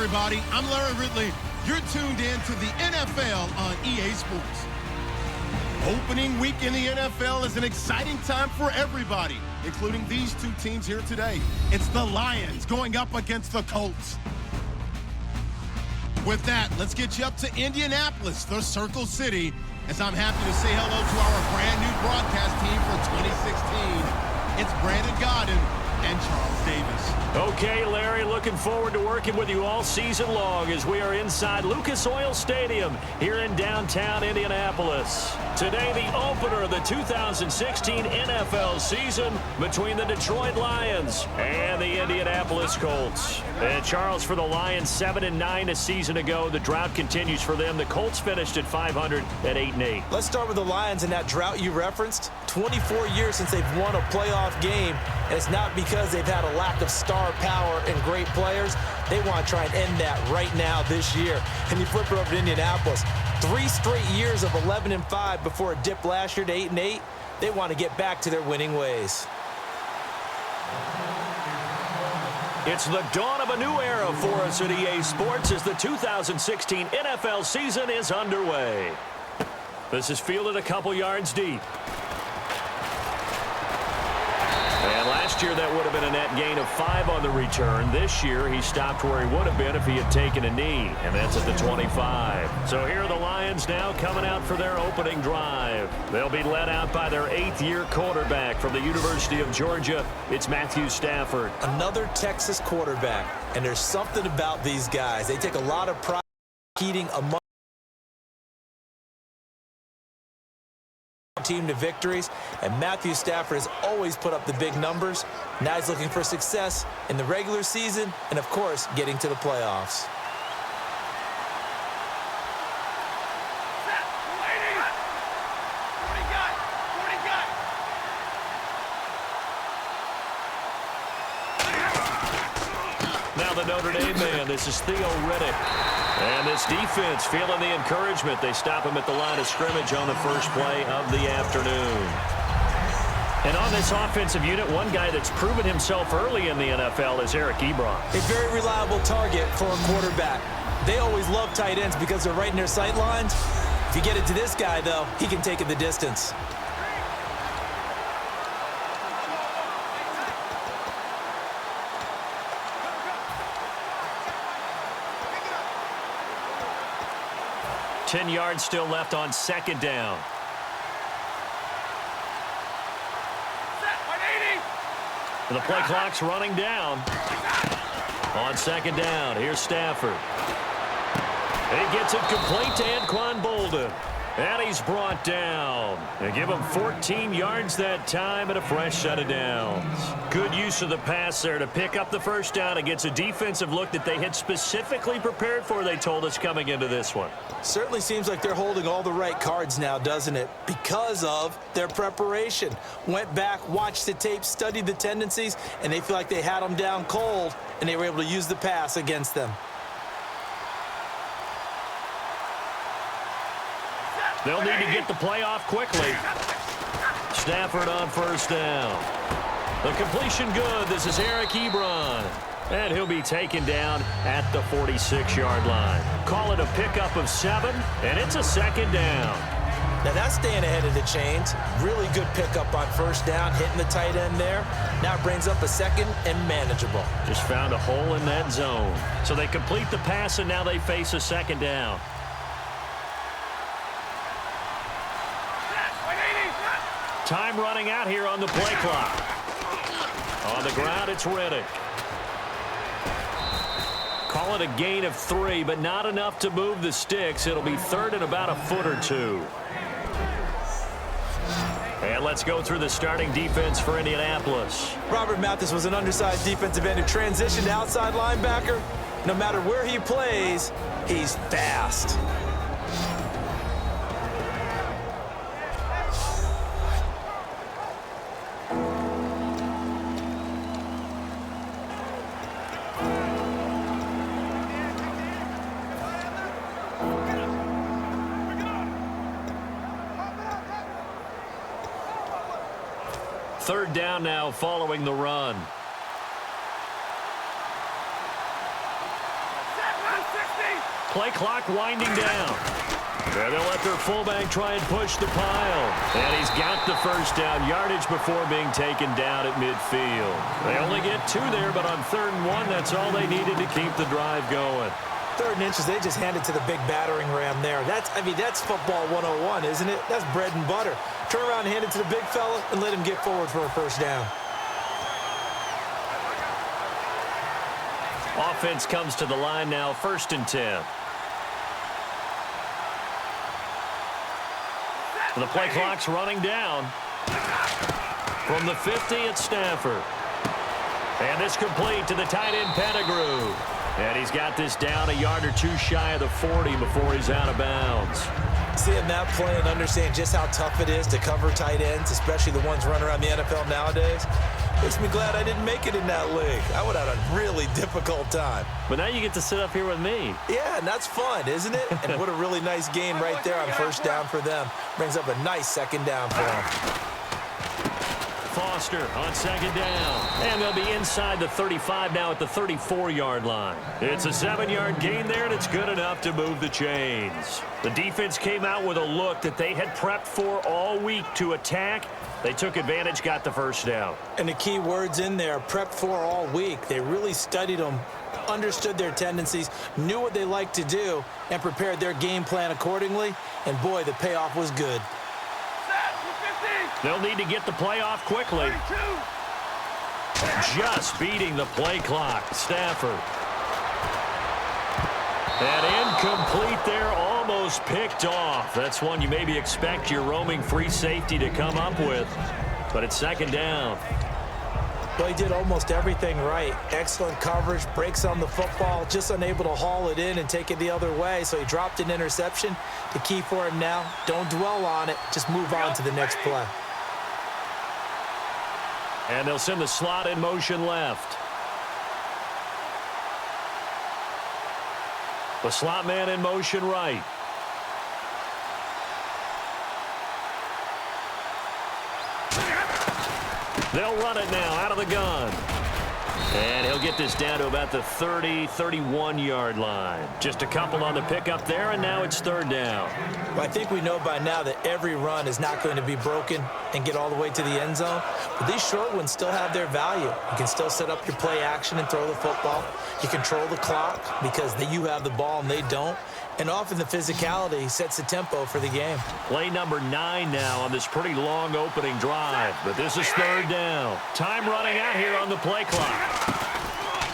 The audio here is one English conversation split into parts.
everybody. I'm Larry Ridley. You're tuned in to the NFL on EA Sports. Opening week in the NFL is an exciting time for everybody, including these two teams here today. It's the Lions going up against the Colts. With that, let's get you up to Indianapolis, the Circle City, as I'm happy to say hello to our brand new broadcast team for 2016. It's Brandon Gaudin and Charles Davis. Okay, Larry, looking forward to working with you all season long as we are inside Lucas Oil Stadium here in downtown Indianapolis. Today, the opener of the 2016 NFL season between the Detroit Lions and the Indianapolis Colts. And Charles, for the Lions, 7-9 a season ago. The drought continues for them. The Colts finished at 500 at 8-8. Let's start with the Lions and that drought you referenced. 24 years since they've won a playoff game, and it's not because they've had a lack of star power and great players. They want to try and end that right now this year. And you flip it over to Indianapolis. 3 straight years of 11-5 before a dip last year to 8-8. They want to get back to their winning ways. It's the dawn of a new era for us at EA Sports as the 2016 NFL season is underway. This is fielded a couple yards deep. And last year that would have been a net gain of 5 on the return. This year he stopped where he would have been if he had taken a knee, and that's at the 25. So here are the Lions now coming out for their opening drive. They'll be led out by their 8th-year quarterback from the University of Georgia. It's Matthew Stafford. Another Texas quarterback, and there's something about these guys. They take a lot of pride in leading a team to victories, and Matthew Stafford has always put up the big numbers. Now he's looking for success in the regular season and, of course, getting to the playoffs. Now the Notre Dame man, this is Theo Riddick. And this defense feeling the encouragement. They stop him at the line of scrimmage on the first play of the afternoon. And on this offensive unit, one guy that's proven himself early in the NFL is Eric Ebron. A very reliable target for a quarterback. They always love tight ends because they're right in their sight lines. If you get it to this guy, though, he can take it the distance. Ten yards still left on second down. The play clock's running down. On second down, here's Stafford. And he gets it complete to Anquan Boldin. And he's brought down. They give him 14 yards that time and a fresh set of downs. Good use of the pass there to pick up the first down against a defensive look that they had specifically prepared for, they told us, coming into this one. Certainly seems like they're holding all the right cards now, doesn't it? Because of their preparation. Went back, watched the tape, studied the tendencies, and they feel like they had them down cold, and they were able to use the pass against them. They'll need to get the play off quickly. Stafford on first down. The completion good. This is Eric Ebron. And he'll be taken down at the 46-yard line. Call it a pickup of 7, and it's a second down. Now that's staying ahead of the chains. Really good pickup on first down, hitting the tight end there. Now it brings up a second and manageable. Just found a hole in that zone. So they complete the pass, and now they face a second down. Time running out here on the play clock. On the ground, it's Riddick. Call it a gain of 3, but not enough to move the sticks. It'll be third and about a foot or 2. And let's go through the starting defense for Indianapolis. Robert Mathis was an undersized defensive end who transitioned to outside linebacker. No matter where he plays, he's fast. Third down now following the run. play clock winding down. And they'll let their fullback try and push the pile. And he's got the first down yardage before being taken down at midfield. They only get 2 there, but on 3rd and 1, that's all they needed to keep the drive going. 3rd and inches, they just handed to the big battering ram there. That's football 101, isn't it? That's bread and butter. Turn around and hand it to the big fella and let him get forward for a first down. Offense comes to the line now, 1st and 10. The play clock's running down. From the 50, it's Stafford. And this complete to the tight end, Pettigrew. And he's got this down a yard or 2 shy of the 40 before he's out of bounds. Seeing that play and understand just how tough it is to cover tight ends, especially the ones running around the NFL nowadays, makes me glad I didn't make it in that league. I would have had a really difficult time. But now you get to sit up here with me. Yeah, and that's fun, isn't it? And what a really nice game right there on first down for them. Brings up a nice 2nd down for them. Foster on 2nd down. And they'll be inside the 35 now at the 34-yard line. It's a 7-yard gain there, and it's good enough to move the chains. The defense came out with a look that they had prepped for all week to attack. They took advantage, got the first down. And the key words in there, prepped for all week. They really studied them, understood their tendencies, knew what they liked to do, and prepared their game plan accordingly. And, boy, the payoff was good. They'll need to get the play off quickly. Just beating the play clock. Stafford. And incomplete there, almost picked off. That's one you maybe expect your roaming free safety to come up with. But it's 2nd down. Well, he did almost everything right. Excellent coverage, breaks on the football, just unable to haul it in and take it the other way. So he dropped an interception. The key for him now, don't dwell on it. Just move on to the next play. And they'll send the slot in motion left. The slot man in motion right. They'll run it now out of the gun. And he'll get this down to about the 30, 31-yard line. Just a couple on the pickup there, and now it's 3rd down. Well, I think we know by now that every run is not going to be broken and get all the way to the end zone. But these short ones still have their value. You can still set up your play action and throw the football. You control the clock because you have the ball and they don't. And often the physicality sets the tempo for the game. Play number 9 now on this pretty long opening drive. But this is 3rd down. Time running out here on the play clock.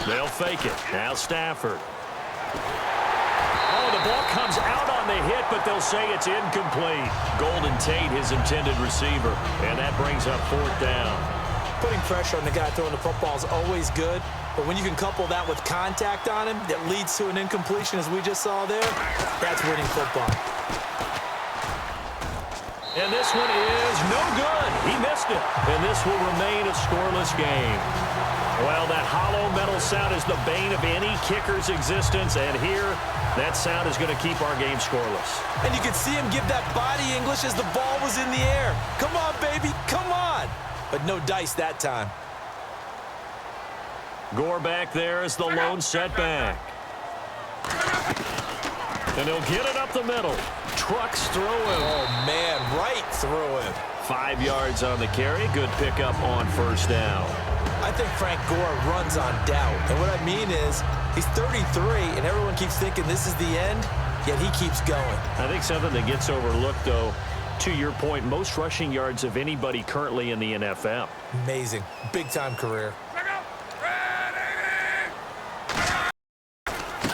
They'll fake it. Now Stafford. Oh, the ball comes out on the hit, but they'll say it's incomplete. Golden Tate, his intended receiver. And that brings up 4th down. Putting pressure on the guy throwing the football is always good. But when you can couple that with contact on him that leads to an incompletion, as we just saw there, that's winning football. And this one is no good. He missed it. And this will remain a scoreless game. Well, that hollow metal sound is the bane of any kicker's existence. And here, that sound is going to keep our game scoreless. And you can see him give that body English as the ball was in the air. Come on, baby. Come on. But no dice that time. Gore back there is the lone setback. And he'll get it up the middle. Trucks through him. Oh, man, right through him. 5 yards on the carry. Good pickup on 1st down. I think Frank Gore runs on doubt. And what I mean is he's 33, and everyone keeps thinking this is the end, yet he keeps going. I think something that gets overlooked, though, to your point, most rushing yards of anybody currently in the NFL. Amazing. Big-time career.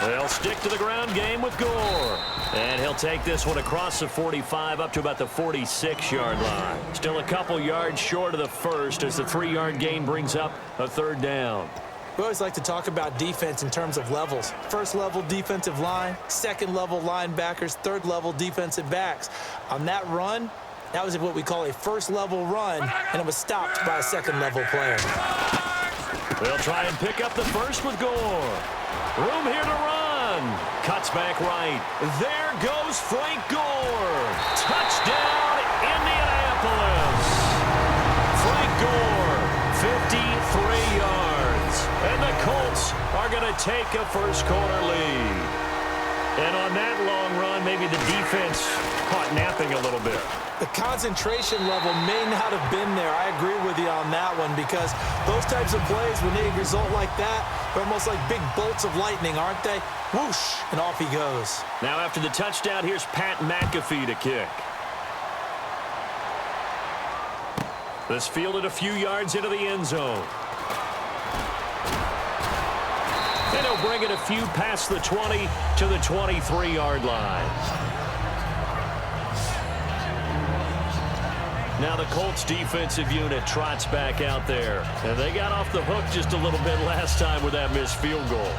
They'll stick to the ground game with Gore. And he'll take this one across the 45 up to about the 46-yard line. Still a couple yards short of the first as the 3-yard gain brings up a 3rd down. We always like to talk about defense in terms of levels. 1st level defensive line, 2nd level linebackers, 3rd level defensive backs. On that run, that was what we call a 1st level run, and it was stopped by a 2nd level player. They'll try and pick up the first with Gore. Room here to run. Cuts back right. There goes Frank Gore. Touchdown, Indianapolis. Frank Gore, 53 yards. And the Colts are going to take a first quarter lead. And on that long run, maybe the defense caught napping a little bit. The concentration level may not have been there. I agree with you on that one because those types of plays, when they result like that, they're almost like big bolts of lightning, aren't they? Whoosh, and off he goes. Now after the touchdown, here's Pat McAfee to kick. This fielded a few yards into the end zone. And he'll bring it a few past the 20 to the 23-yard line. Now the Colts defensive unit trots back out there. And they got off the hook just a little bit last time with that missed field goal.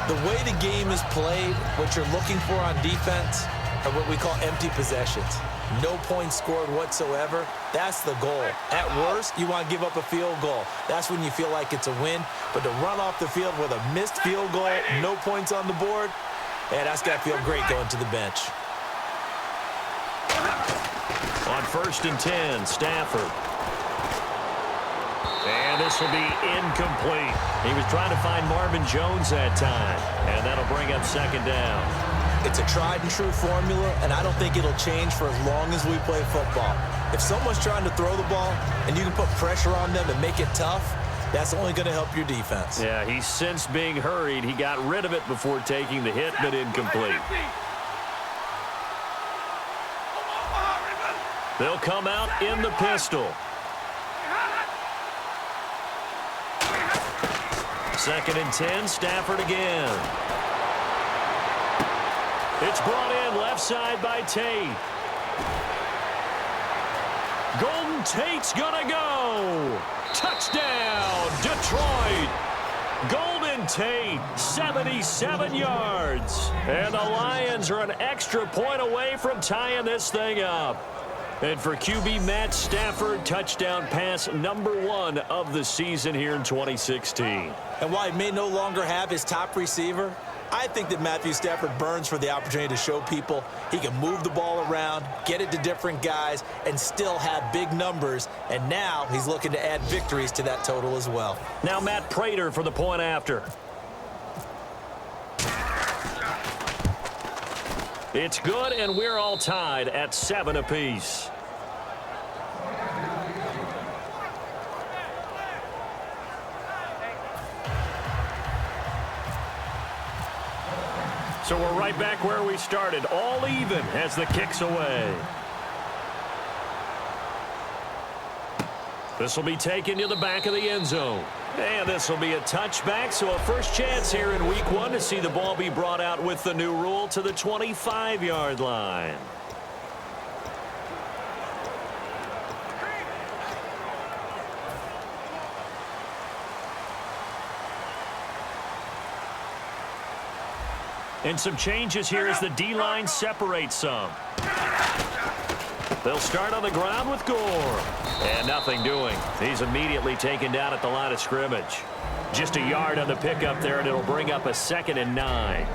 The way the game is played, what you're looking for on defense are what we call empty possessions. No points scored whatsoever. That's the goal. At worst, you want to give up a field goal. That's when you feel like it's a win. But to run off the field with a missed field goal, no points on the board, yeah, that's got to feel great going to the bench. On 1st and 10, Stafford. And this will be incomplete. He was trying to find Marvin Jones that time. And that'll bring up 2nd down. It's a tried-and-true formula, and I don't think it'll change for as long as we play football. If someone's trying to throw the ball and you can put pressure on them and make it tough, that's only going to help your defense. Yeah, he's since being hurried. He got rid of it before taking the hit, but incomplete. They'll come out in the pistol. 2nd and 10, Stafford again. It's brought in left side by Tate. Golden Tate's gonna go. Touchdown, Detroit. Golden Tate, 77 yards. And the Lions are an extra point away from tying this thing up. And for QB Matt Stafford, touchdown pass #1 of the season here in 2016. And while he may no longer have his top receiver, I think that Matthew Stafford burns for the opportunity to show people he can move the ball around, get it to different guys, and still have big numbers. And now he's looking to add victories to that total as well. Now Matt Prater for the point after. It's good, and we're all tied at 7 apiece. So we're right back where we started, all even as the kick's away. This will be taken to the back of the end zone. And this will be a touchback, so a first chance here in week 1 to see the ball be brought out with the new rule to the 25-yard line. And some changes here as the D-line separates some. They'll start on the ground with Gore. And nothing doing. He's immediately taken down at the line of scrimmage. Just a yard on the pickup there, and it'll bring up a 2nd and 9.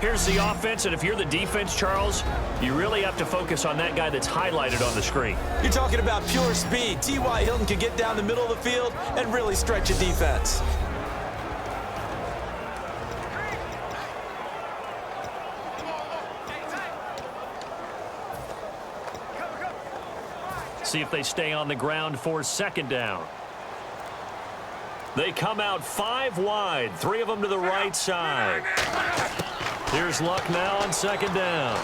Here's the offense, and if you're the defense, Charles, you really have to focus on that guy that's highlighted on the screen. You're talking about pure speed. T.Y. Hilton can get down the middle of the field and really stretch a defense. See if they stay on the ground for 2nd down. They come out 5 wide, 3 of them to the right side. Here's Luck now on 2nd down.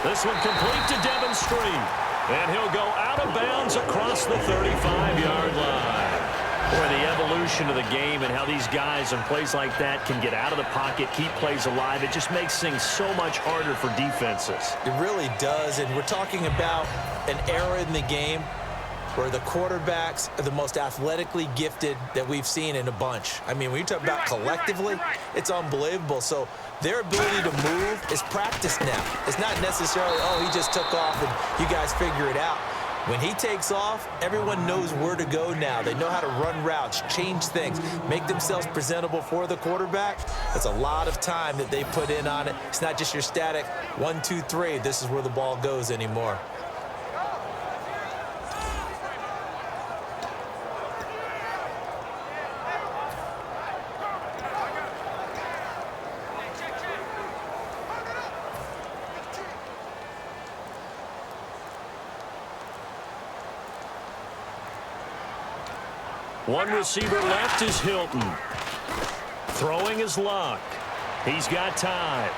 This one complete to Devin Street. And he'll go out of bounds across the 35-yard line. Boy, the evolution of the game and how these guys in plays like that can get out of the pocket, keep plays alive, it just makes things so much harder for defenses. It really does, and we're talking about an era in the game where the quarterbacks are the most athletically gifted that we've seen in a bunch. I mean, when you talk about collectively, it's unbelievable. So their ability to move is practiced now. It's not necessarily, oh, he just took off and you guys figure it out. When he takes off, everyone knows where to go now. They know how to run routes, change things, make themselves presentable for the quarterback. It's a lot of time that they put in on it. It's not just your static 1, 2, 3, this is where the ball goes anymore. One receiver left is Hilton. Throwing is Luck. He's got time.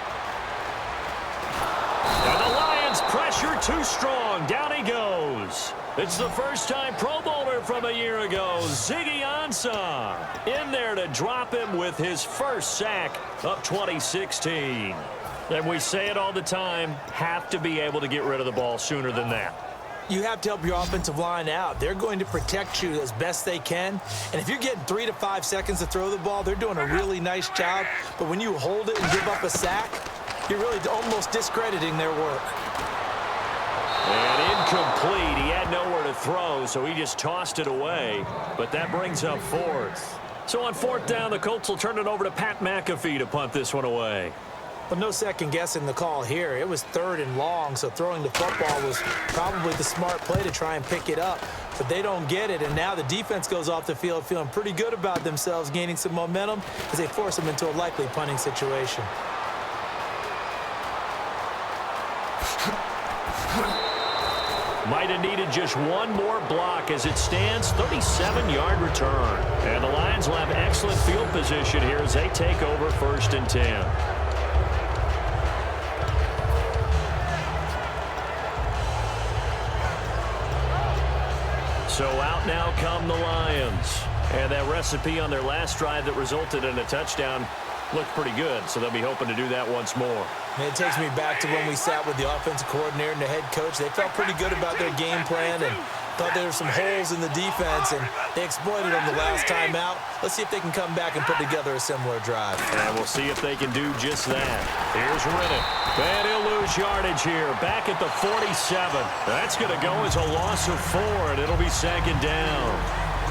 And the Lions pressure too strong. Down he goes. It's the first-time Pro Bowler from a year ago, Ziggy Ansah, in there to drop him with his first sack of 2016. And we say it all the time, have to be able to get rid of the ball sooner than that. You have to help your offensive line out. They're going to protect you as best they can. And if you're getting 3 to 5 seconds to throw the ball, they're doing a really nice job. But when you hold it and give up a sack, you're really almost discrediting their work. And incomplete. He had nowhere to throw, so he just tossed it away. But that brings up fourth. So on fourth down, the Colts will turn it over to Pat McAfee to punt this one away. Well, no second guessing the call here. It was 3rd and long, so throwing the football was probably the smart play to try and pick it up. But they don't get it, and now the defense goes off the field feeling pretty good about themselves, gaining some momentum as they force them into a likely punting situation. Might have needed just one more block as it stands, 37-yard return. And the Lions will have excellent field position here as they take over 1st and 10. So out now come the Lions. And that recipe on their last drive that resulted in a touchdown looked pretty good, so they'll be hoping to do that once more. And it takes me back to when we sat with the offensive coordinator and the head coach. They felt pretty good about their game plan and thought there were some holes in the defense, and they exploited them the last time out. Let's see if they can come back and put together a similar drive. And we'll see if they can do just that. Here's Riddick. And he'll lose yardage here. Back at the 47. That's going to go as a loss of 4, and it'll be 2nd down.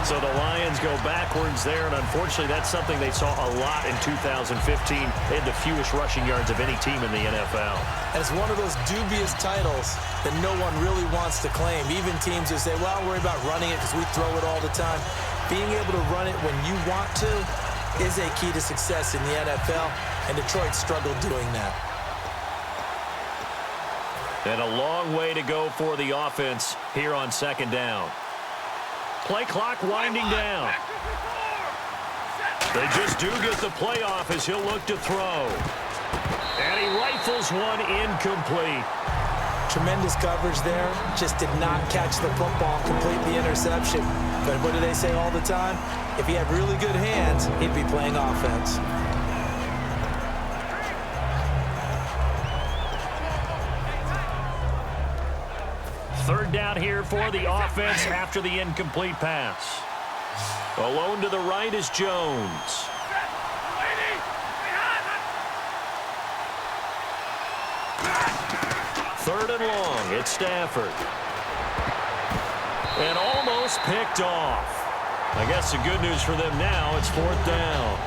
So the Lions go backwards there, and unfortunately that's something they saw a lot in 2015. They had the fewest rushing yards of any team in the NFL. And it's one of those dubious titles that no one really wants to claim. Even teams who say, well, don't worry about running it because we throw it all the time. Being able to run it when you want to is a key to success in the NFL, and Detroit struggled doing that. And a long way to go for the offense here on 2nd down. Play clock winding down. They just do get the play off as he'll look to throw. And he rifles one incomplete. Tremendous coverage there. Just did not catch the football, complete the interception. But what do they say all the time? If he had really good hands, he'd be playing offense. Third down here for the offense after the incomplete pass. Alone to the right is Jones. Third and long, it's Stafford. And almost picked off. I guess the good news for them now, it's 4th down.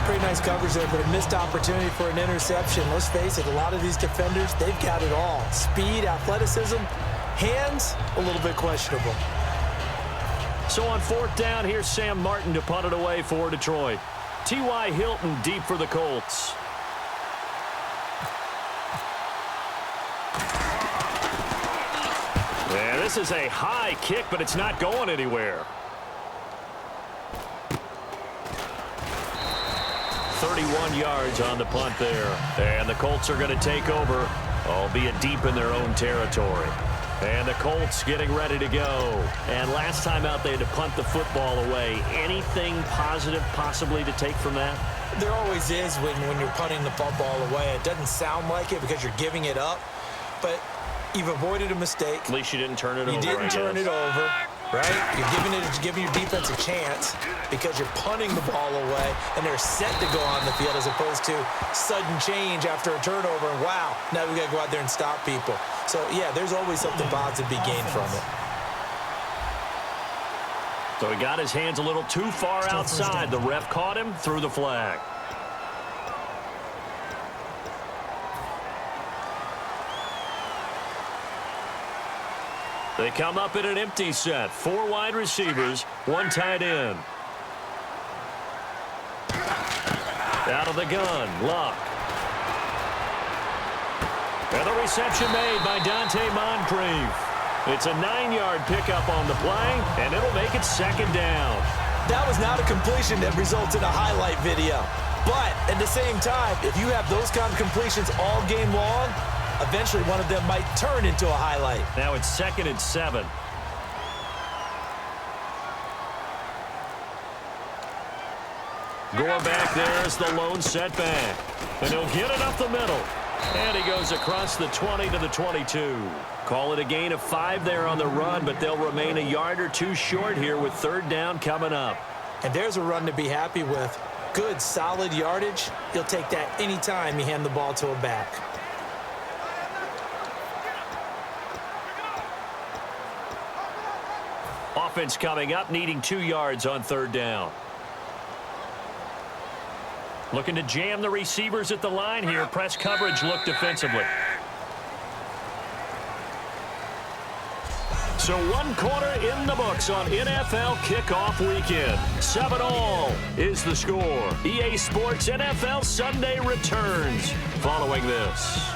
Pretty nice coverage there, but a missed opportunity for an interception. Let's face it, a lot of these defenders, they've got it all. Speed, athleticism, hands, a little bit questionable. So on 4th down, here's Sam Martin to punt it away for Detroit. T.Y. Hilton deep for the Colts. Yeah, this is a high kick, but it's not going anywhere. 31 yards on the punt there. And the Colts are going to take over, albeit deep in their own territory. And the Colts getting ready to go. And last time out, they had to punt the football away. Anything positive possibly to take from that? There always is when you're punting the football away. It doesn't sound like it because you're giving it up, but you've avoided a mistake. At least you didn't turn it over. You didn't turn it over, right? You're giving your defense a chance because you're punting the ball away, and they're set to go on the field as opposed to sudden change after a turnover. And wow, now we got to go out there and stop people. So, yeah, there's always something positive to be gained from it. So he got his hands a little too far outside. The ref caught him, threw the flag. They come up in an empty set. 4 wide receivers, 1 tight end. Out of the gun, Luck. And the reception made by Dante Moncrief. It's a 9-yard pickup on the play, and it'll make it second down. That was not a completion that results in a highlight video. But at the same time, if you have those kind of completions all game long, eventually one of them might turn into a highlight. Now it's 2nd and 7. Gore back there is the lone setback. And he'll get it up the middle. And he goes across the 20 to the 22. Call it a gain of 5 there on the run, but they'll remain a yard or two short here with 3rd down coming up. And there's a run to be happy with. Good, solid yardage. You'll take that anytime you hand the ball to a back. Offense coming up, needing 2 yards on 3rd down. Looking to jam the receivers at the line here. Press coverage look defensively. So 1 quarter in the books on NFL kickoff weekend. 7-all is the score. EA Sports NFL Sunday returns following this.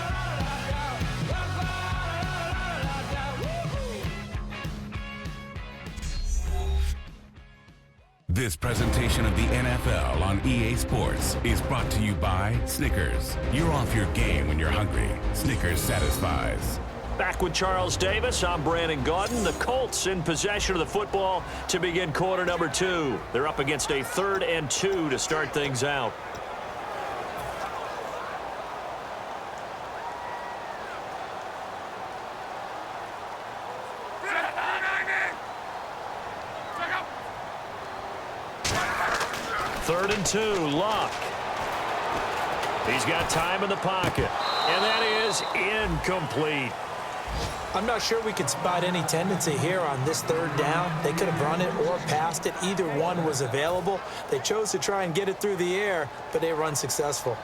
This presentation of the NFL on EA Sports is brought to you by Snickers. You're off your game when you're hungry. Snickers satisfies. Back with Charles Davis, I'm Brandon Gaudin. The Colts in possession of the football to begin quarter number 2. They're up against a 3rd and 2 to start things out. Third and 2, Luck. He's got time in the pocket, and that is incomplete. I'm not sure we could spot any tendency here on this 3rd down. They could have run it or passed it. Either one was available. They chose to try and get it through the air, but they were unsuccessful.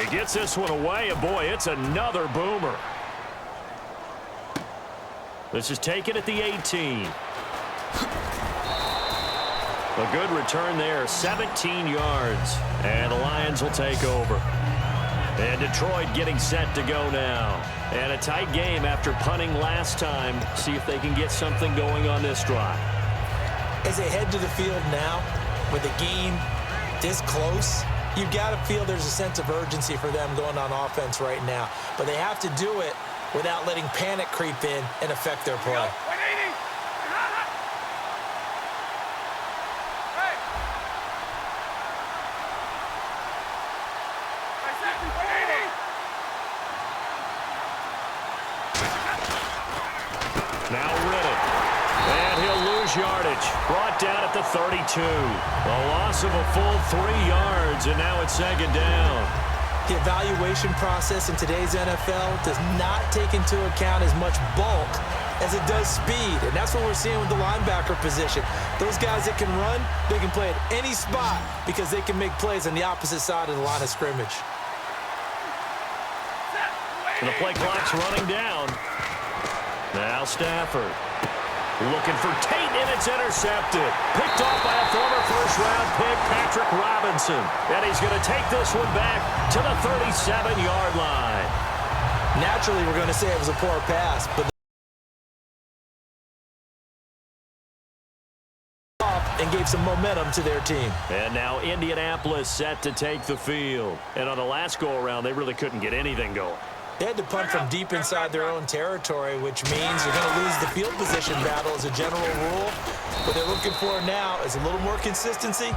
He gets this one away, and boy, it's another boomer. This is taken at the 18. A good return there, 17 yards. And the Lions will take over. And Detroit getting set to go now. And a tight game after punting last time. See if they can get something going on this drive. As they head to the field now, with the game this close, you've got to feel there's a sense of urgency for them going on offense right now. But they have to do it without letting panic creep in and affect their play. Now Riddick. And he'll lose yardage. Brought down at the 32. A loss of a full 3 yards, and now it's 2nd down. The evaluation process in today's NFL does not take into account as much bulk as it does speed, and that's what we're seeing with the linebacker position. Those guys that can run, they can play at any spot because they can make plays on the opposite side of the line of scrimmage. And the play clock's running down. Now Stafford. Looking for Tate, and it's intercepted. Picked off by a former first-round pick, Patrick Robinson. And he's going to take this one back to the 37-yard line. Naturally, we're going to say it was a poor pass, but and gave some momentum to their team. And now Indianapolis set to take the field. And on the last go-around, they really couldn't get anything going. They had to punt from deep inside their own territory, which means they're going to lose the field position battle as a general rule. What they're looking for now is a little more consistency,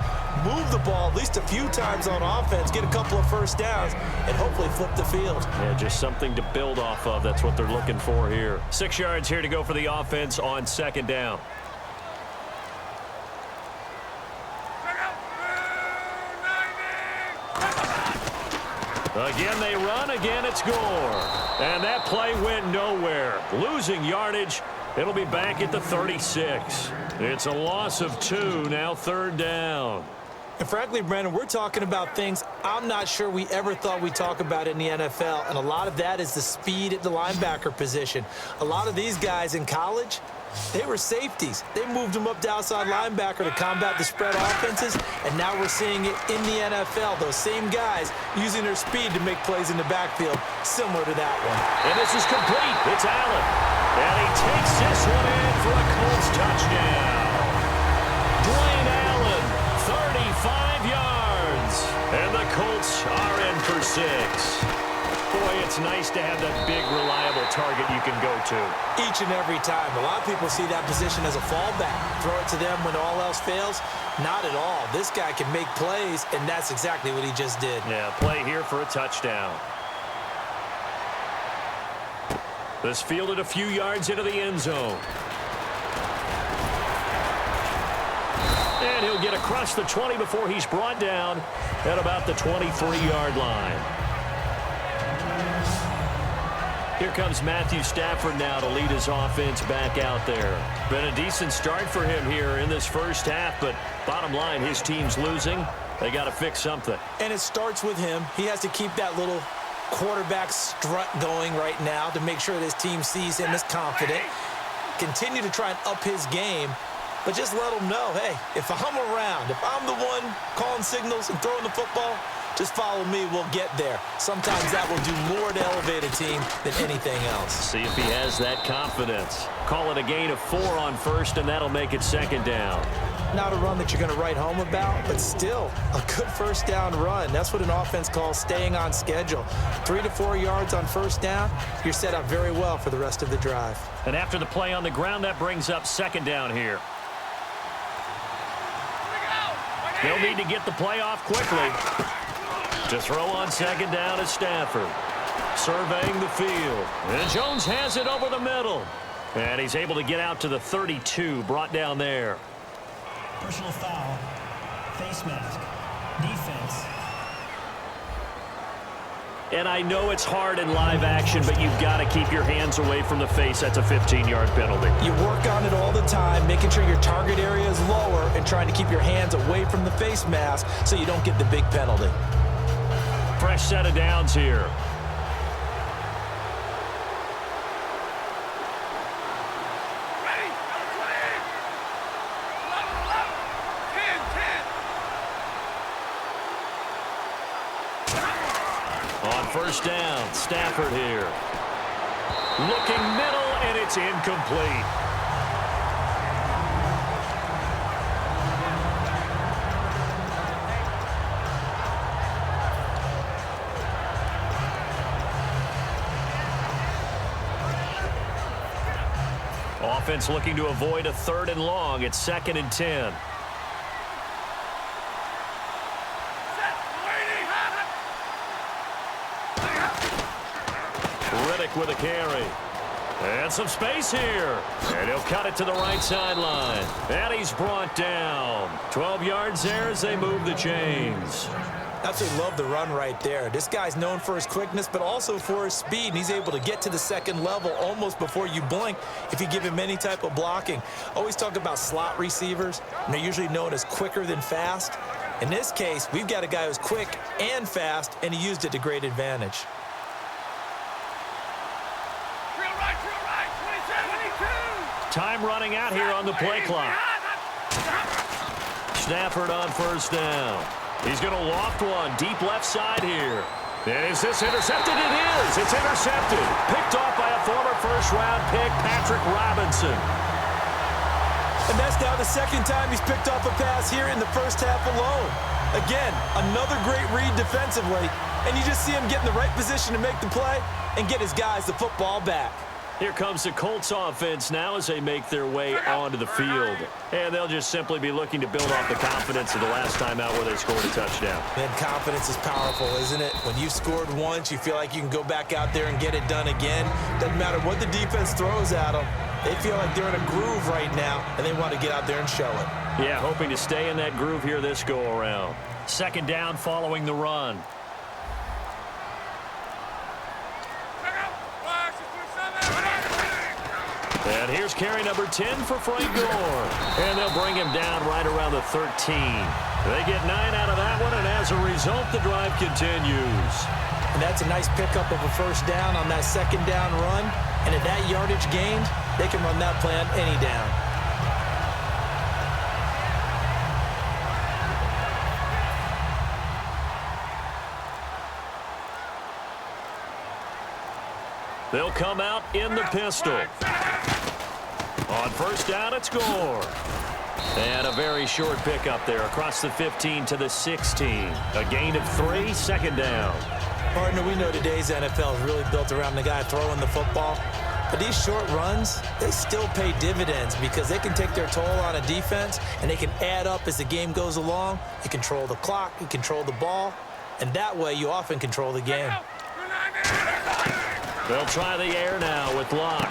move the ball at least a few times on offense, get a couple of first downs, and hopefully flip the field. Yeah, just something to build off of. That's what they're looking for here. 6 yards here to go for the offense on 2nd down. Again, they run. Again, it's Gore. And that play went nowhere. Losing yardage. It'll be back at the 36. It's a loss of 2. Now 3rd down. And frankly, Brandon, we're talking about things I'm not sure we ever thought we'd talk about in the NFL. And a lot of that is the speed at the linebacker position. A lot of these guys in college, They were safeties. They moved them up to outside linebacker to combat the spread offenses, and now we're seeing it in the NFL. Those same guys using their speed to make plays in the backfield, similar to that one. And this is complete. It's Allen. And he takes this one in for a Colts touchdown. Dwayne Allen, 35 yards. And the Colts are in for 6. Boy, it's nice to have that big, reliable target you can go to. Each and every time. A lot of people see that position as a fallback. Throw it to them when all else fails. Not at all. This guy can make plays, and that's exactly what he just did. Yeah, play here for a touchdown. This fielded a few yards into the end zone. And he'll get across the 20 before he's brought down at about the 23-yard line. Here comes Matthew Stafford now to lead his offense back out there. Been a decent start for him here in this first half, but bottom line, his team's losing. They got to fix something. And it starts with him. He has to keep that little quarterback strut going right now to make sure that his team sees him as confident. Continue to try and up his game, but just let him know, hey, if I'm around, if I'm the one calling signals and throwing the football, just follow me, we'll get there. Sometimes that will do more to elevate a team than anything else. See if he has that confidence. Call it a gain of 4 on first, and that'll make it second down. Not a run that you're going to write home about, but still a good first down run. That's what an offense calls staying on schedule. 3 to 4 yards on first down, you're set up very well for the rest of the drive. And after the play on the ground, that brings up second down here. They'll need to get the play off quickly. To throw on second down is Stafford. Surveying the field. And Jones has it over the middle. And he's able to get out to the 32, brought down there. Personal foul. Face mask. Defense. And I know it's hard in live action, but you've got to keep your hands away from the face. That's a 15-yard penalty. You work on it all the time, making sure your target area is lower and trying to keep your hands away from the face mask so you don't get the big penalty. Fresh set of downs here. On first down, Stafford here. Looking middle, and it's incomplete. Offense looking to avoid a 3rd and long. It's 2nd and 10. Riddick with a carry. And some space here. And he'll cut it to the right sideline. And he's brought down. 12 yards there as they move the chains. Absolutely love the run right there. This guy's known for his quickness, but also for his speed. And he's able to get to the second level almost before you blink if you give him any type of blocking. Always talk about slot receivers, and they're usually known as quicker than fast. In this case, we've got a guy who's quick and fast, and he used it to great advantage. Time running out here on the play clock. Stafford on first down. He's going to loft one deep left side here. And is this intercepted? It is. It's intercepted. Picked off by a former first-round pick, Patrick Robinson. And that's now the second time he's picked off a pass here in the first half alone. Again, another great read defensively. And you just see him get in the right position to make the play and get his guys the football back. Here comes the Colts offense now as they make their way onto the field. And they'll just simply be looking to build off the confidence of the last time out where they scored a touchdown. Man, confidence is powerful, isn't it? When you've scored once, you feel like you can go back out there and get it done again. Doesn't matter what the defense throws at them. They feel like they're in a groove right now, and they want to get out there and show it. Yeah, hoping to stay in that groove here this go-around. Second down following the run. And here's carry number 10 for Frank Gore. And they'll bring him down right around the 13. They get 9 out of that one, and as a result, the drive continues. And that's a nice pickup of a first down on that second down run. And at that yardage gained, they can run that play on any down. They'll come out in the pistol. On first down, it's Gore. And a very short pickup there across the 15 to the 16. A gain of 3, second down. Partner, we know today's NFL is really built around the guy throwing the football. But these short runs, they still pay dividends because they can take their toll on a defense and they can add up as the game goes along. You control the clock, you control the ball, and that way you often control the game. They'll try the air now with Locke.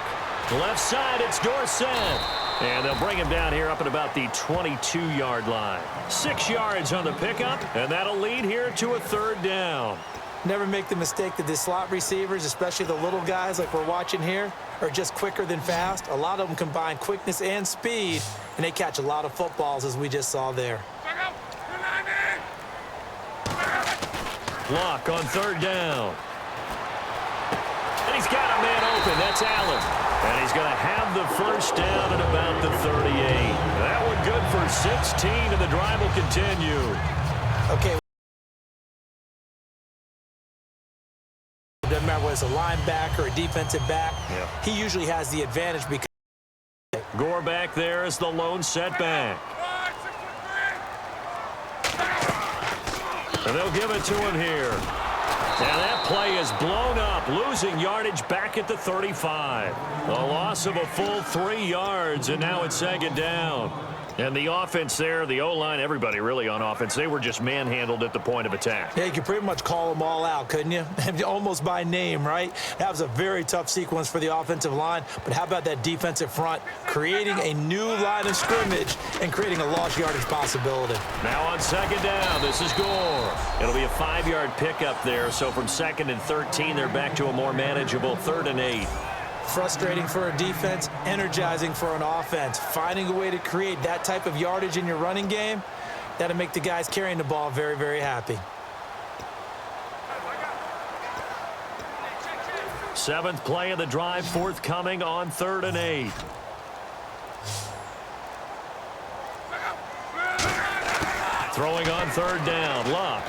Left side, it's Dorsett. And they'll bring him down here up at about the 22-yard line. 6 yards on the pickup, and that'll lead here to a third down. Never make the mistake that the slot receivers, especially the little guys like we're watching here, are just quicker than fast. A lot of them combine quickness and speed, and they catch a lot of footballs, as we just saw there. Locke on third down. And he's got a man open. That's Allen. And he's going to have the first down at about the 38. That one good for 16, and the drive will continue. Okay. Doesn't matter whether it's a linebacker or a defensive back. Yeah. He usually has the advantage because Gore back there is the lone setback. And they'll give it to him here. And that play is blown up, losing yardage back at the 35. A loss of a full 3 yards, and now it's second down. And the offense there, the O-line, everybody really on offense, they were just manhandled at the point of attack. yeah, you could pretty much call them all out, couldn't you? Almost by name, right? That was a very tough sequence for the offensive line. But how about that defensive front creating a new line of scrimmage and creating a lost yardage possibility? Now on second down, this is Gore. It'll be a 5-yard pickup there. So from 2nd and 13, they're back to a more manageable 3rd and 8. Frustrating for a defense, energizing for an offense. Finding a way to create that type of yardage in your running game, that'll make the guys carrying the ball very, very happy. 7th play of the drive forthcoming on 3rd and 8. Throwing on 3rd down, Locke.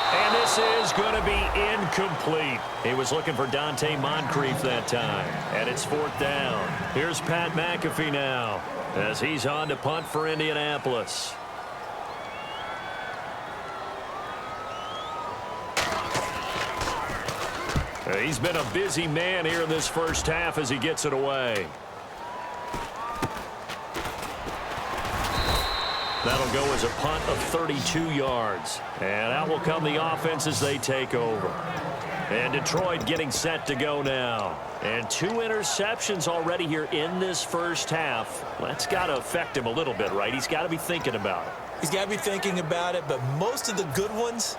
And this is going to be incomplete. He was looking for Dante Moncrief that time. And it's 4th down. Here's Pat McAfee now as he's on to punt for Indianapolis. He's been a busy man here in this first half as he gets it away. That'll go as a punt of 32 yards. And out will come the offense as they take over. And Detroit getting set to go now. And 2 interceptions already here in this first half. That's got to affect him a little bit, right? He's got to be thinking about it. He's got to be thinking about it, but most of the good ones,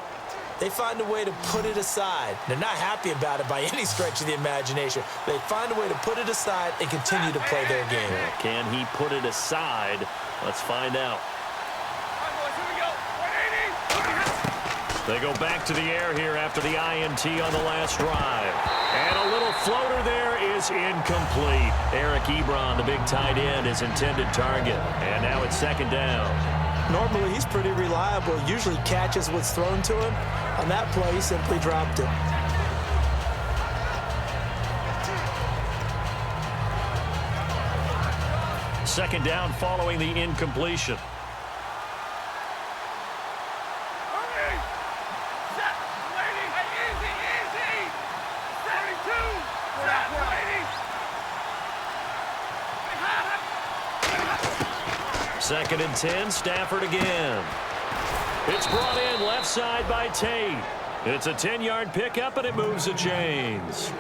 they find a way to put it aside. They're not happy about it by any stretch of the imagination. They find a way to put it aside and continue to play their game. Can he put it aside? Let's find out. They go back to the air here after the INT on the last drive. And a little floater there is incomplete. Eric Ebron, the big tight end, is intended target. And now it's 2nd down. Normally, he's pretty reliable. Usually catches what's thrown to him. On that play, he simply dropped it. Second down following the incompletion. Second and 10, Stafford again. It's brought in left side by Tate. It's a 10-yard pickup, and it moves the chains.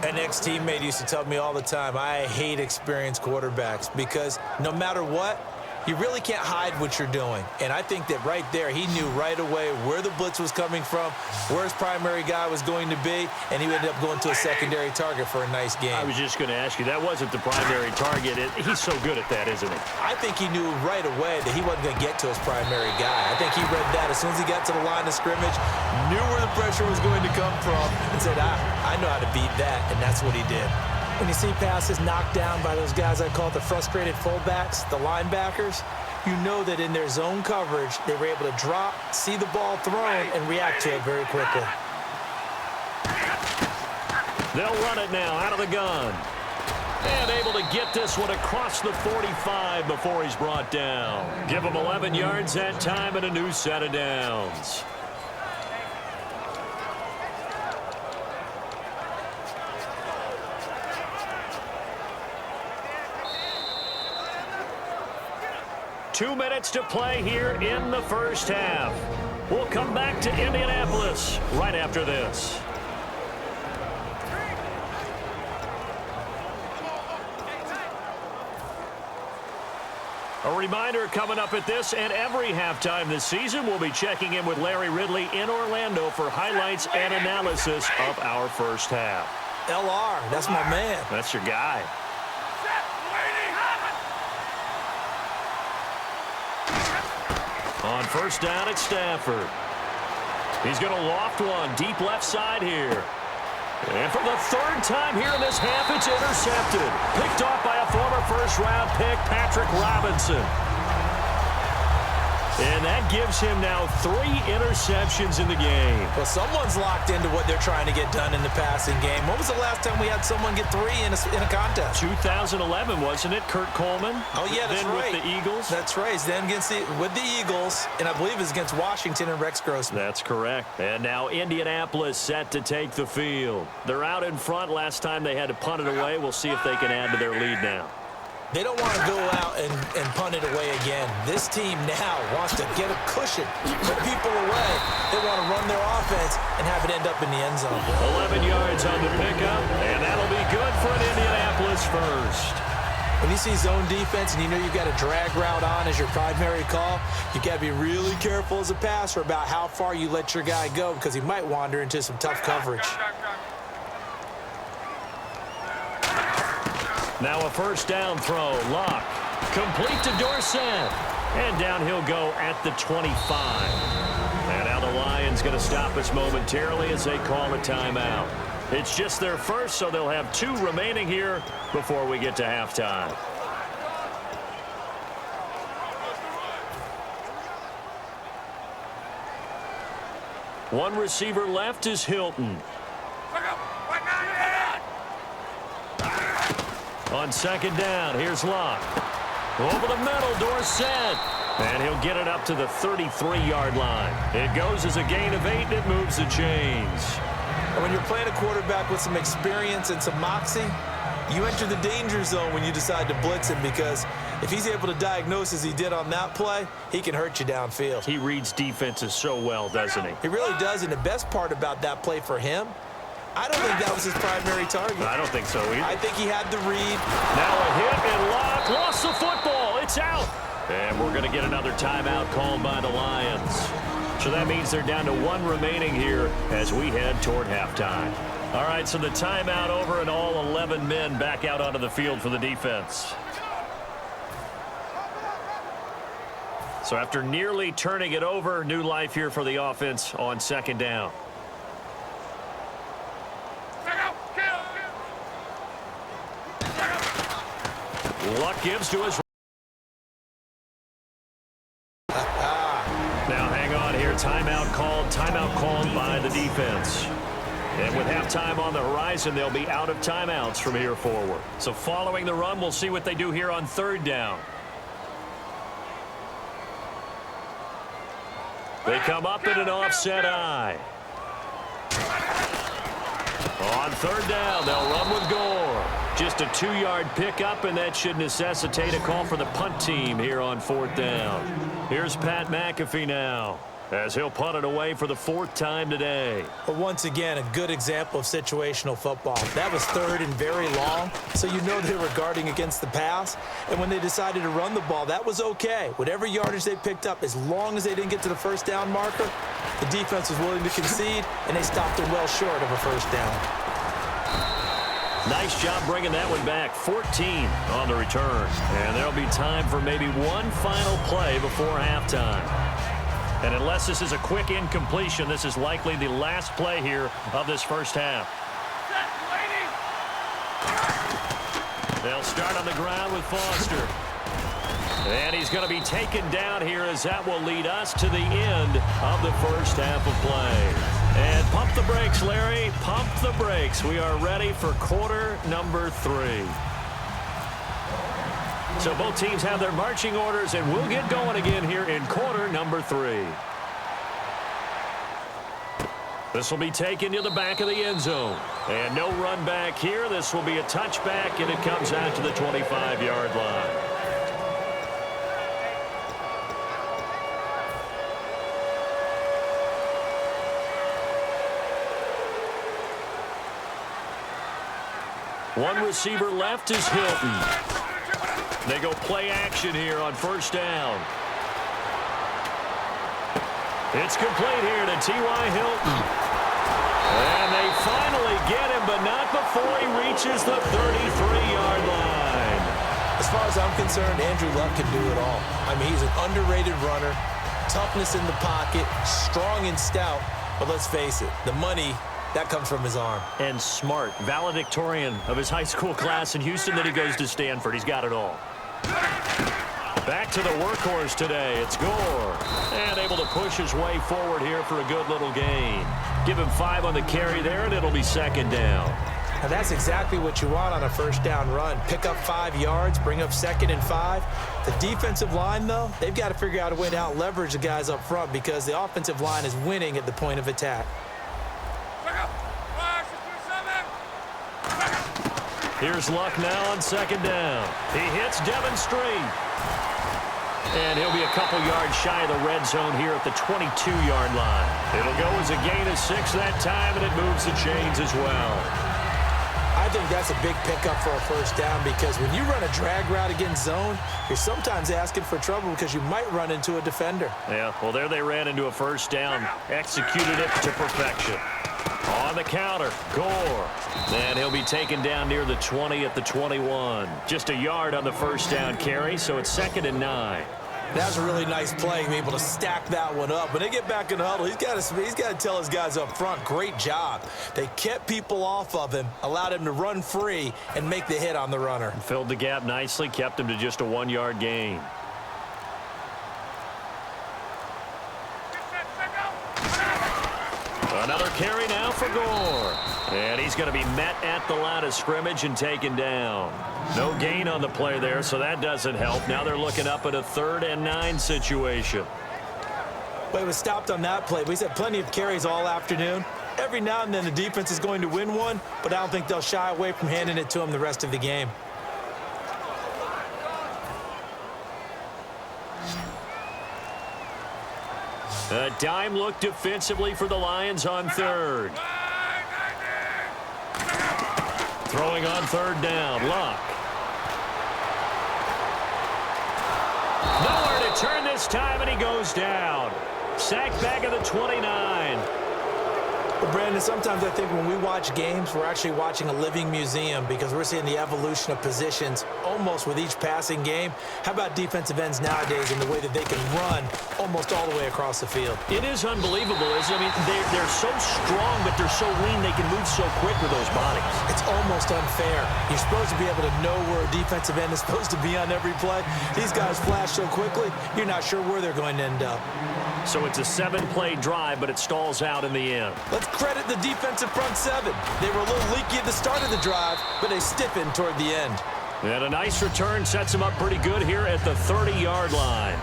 An ex-teammate used to tell me all the time, I hate experienced quarterbacks because no matter what, You really can't hide what you're doing. And I think that right there, he knew right away where the blitz was coming from, where his primary guy was going to be, and he ended up going to a secondary target for a nice game. I was just going to ask you, that wasn't the primary target. He's so good at that, isn't he? I think he knew right away that he wasn't going to get to his primary guy. I think he read that as soon as he got to the line of scrimmage, knew where the pressure was going to come from, and said, I know how to beat that, and that's what he did. When you see passes knocked down by those guys I call the frustrated fullbacks, the linebackers, you know that in their zone coverage, they were able to drop, see the ball thrown, and react to it very quickly. They'll run it now out of the gun. And able to get this one across the 45 before he's brought down. Give him 11 yards that time and a new set of downs. Two minutes to play here in the first half. We'll come back to Indianapolis right after this. A reminder coming up at this and every halftime this season, we'll be checking in with Larry Ridley in Orlando for highlights and analysis of our first half. LR, that's my man. That's your guy. On first down, it's Stafford. He's going to loft one deep left side here. And for the third time here in this half, it's intercepted. Picked off by a former first-round pick, Patrick Robinson. And that gives him now 3 interceptions in the game. Well, someone's locked into what they're trying to get done in the passing game. When was the last time we had someone get 3 in a contest? 2011, wasn't it? Kurt Coleman. Oh, yeah, that's then right. With the Eagles. That's right. Then with the Eagles, and I believe it's against Washington and Rex Grossman. That's correct. And now Indianapolis set to take the field. They're out in front. Last time they had to punt it away. We'll see if they can add to their lead now. They don't want to go out and punt it away again. This team now wants to get a cushion, put people away. They want to run their offense and have it end up in the end zone. 11 yards on the pickup, and that'll be good for an Indianapolis first. When you see zone defense and you know you've got a drag route on as your primary call, you got to be really careful as a passer about how far you let your guy go because he might wander into some tough coverage. Now a first down throw. Locke. Complete to Dorsett. And down he'll go at the 25. And now the Lions going to stop us momentarily as they call a timeout. It's just their first, so they'll have 2 remaining here before we get to halftime. One receiver left is Hilton. On second down, here's Locke. Over the middle, Dorsett. And he'll get it up to the 33-yard line. It goes as a gain of 8, and it moves the chains. And when you're playing a quarterback with some experience and some moxie, you enter the danger zone when you decide to blitz him because if he's able to diagnose as he did on that play, he can hurt you downfield. He reads defenses so well, doesn't he? He really does, and the best part about that play for him, I don't think that was his primary target. I don't think so either. I think he had the read. Now a hit, and Locke lost the football. It's out. And we're going to get another timeout called by the Lions. So that means they're down to 1 remaining here as we head toward halftime. All right, so the timeout over and all 11 men back out onto the field for the defense. So after nearly turning it over, new life here for the offense on second down. Luck gives to his. Now hang on here. Timeout called by the defense. And with halftime on the horizon, they'll be out of timeouts from here forward. So following the run, we'll see what they do here on third down. They come up in an offset eye. On third down, they'll run with Gore. Just a 2-yard pickup, and that should necessitate a call for the punt team here on fourth down. Here's Pat McAfee now. as he'll punt it away for the 4th time today. But once again, a good example of situational football. That was 3rd and very long, so you know they were guarding against the pass. And when they decided to run the ball, that was okay. Whatever yardage they picked up, as long as they didn't get to the first down marker, the defense was willing to concede, and they stopped them well short of a first down. Nice job bringing that one back. 14 on the return. And there'll be time for maybe one final play before halftime. And unless this is a quick incompletion, this is likely the last play here of this first half. They'll start on the ground with Foster. And he's going to be taken down here, as that will lead us to the end of the first half of play. And pump the brakes, Larry. Pump the brakes. We are ready for quarter number 3. So both teams have their marching orders, and we'll get going again here in quarter number 3. This will be taken to the back of the end zone. And no run back here. This will be a touchback, and it comes out to the 25-yard line. One receiver left is Hilton. They go play action here on first down. It's complete here to T.Y. Hilton. And they finally get him, but not before he reaches the 33-yard line. As far as I'm concerned, Andrew Luck can do it all. I mean, he's an underrated runner, toughness in the pocket, strong and stout. But let's face it, the money, that comes from his arm. And smart, valedictorian of his high school class in Houston, then he goes to Stanford. He's got it all. Back to the workhorse today. It's Gore. And able to push his way forward here for a good little gain. Give him 5 on the carry there, and it'll be second down. And that's exactly what you want on a first down run. Pick up 5 yards, bring up 2nd and 5. The defensive line, though, they've got to figure out a way to out-leverage the guys up front because the offensive line is winning at the point of attack. Here's Luck now on second down. He hits Devin Street. And he'll be a couple yards shy of the red zone here at the 22-yard line. It'll go as a gain of 6 that time, and it moves the chains as well. I think that's a big pickup for a first down because when you run a drag route against zone, you're sometimes asking for trouble because you might run into a defender. Yeah, well, there they ran into a first down. Executed it to perfection. On the counter, Gore. And he'll be taken down near the 20 at the 21. Just a yard on the first down carry, so it's 2nd and 9. That was a really nice play, being able to stack that one up. When they get back in the huddle, he's got to tell his guys up front, great job. They kept people off of him, allowed him to run free, and make the hit on the runner. Filled the gap nicely, kept him to just a 1-yard gain. Another carry now for Gore. And he's going to be met at the line of scrimmage and taken down. No gain on the play there, so that doesn't help. Now they're looking up at a 3rd and 9 situation. Well, he was stopped on that play, but he's had plenty of carries all afternoon. Every now and then the defense is going to win one, but I don't think they'll shy away from handing it to him the rest of the game. A dime look defensively for the Lions on 3rd. Throwing on 3rd down, Luck. Nowhere to turn this time, and he goes down. Sacked back at the 29. Well, Brandon, sometimes I think when we watch games, we're actually watching a living museum because we're seeing the evolution of positions almost with each passing game. How about defensive ends nowadays and the way that they can run almost all the way across the field? It is unbelievable, isn't it? I mean, they're so strong, but they're so lean, they can move so quick with those bodies. It's almost unfair. You're supposed to be able to know where a defensive end is supposed to be on every play. These guys flash so quickly, you're not sure where they're going to end up. So it's a 7-play drive, but it stalls out in the end. Let's credit the defensive front 7. They were a little leaky at the start of the drive, but they stiffened toward the end. And a nice return sets them up pretty good here at the 30-yard line.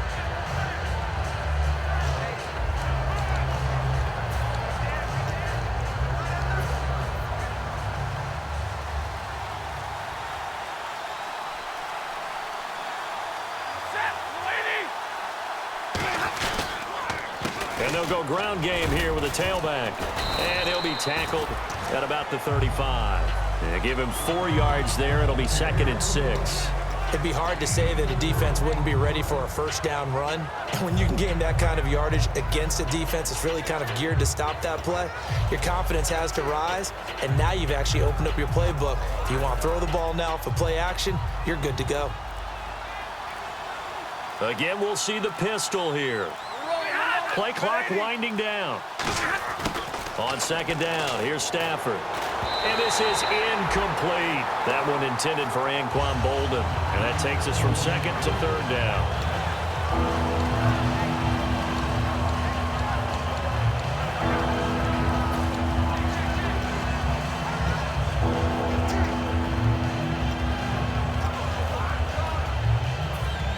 And they'll go ground game here with a tailback. And he'll be tackled at about the 35. And give him 4 yards there. It'll be 2nd and 6. It'd be hard to say that a defense wouldn't be ready for a first down run. When you can gain that kind of yardage against a defense that's really kind of geared to stop that play, your confidence has to rise, and now you've actually opened up your playbook. If you want to throw the ball now for play action, you're good to go. Again, we'll see the pistol here. Play clock winding down. On 2nd down, here's Stafford. And this is incomplete. That one intended for Anquan Boldin. And that takes us from 2nd to 3rd down.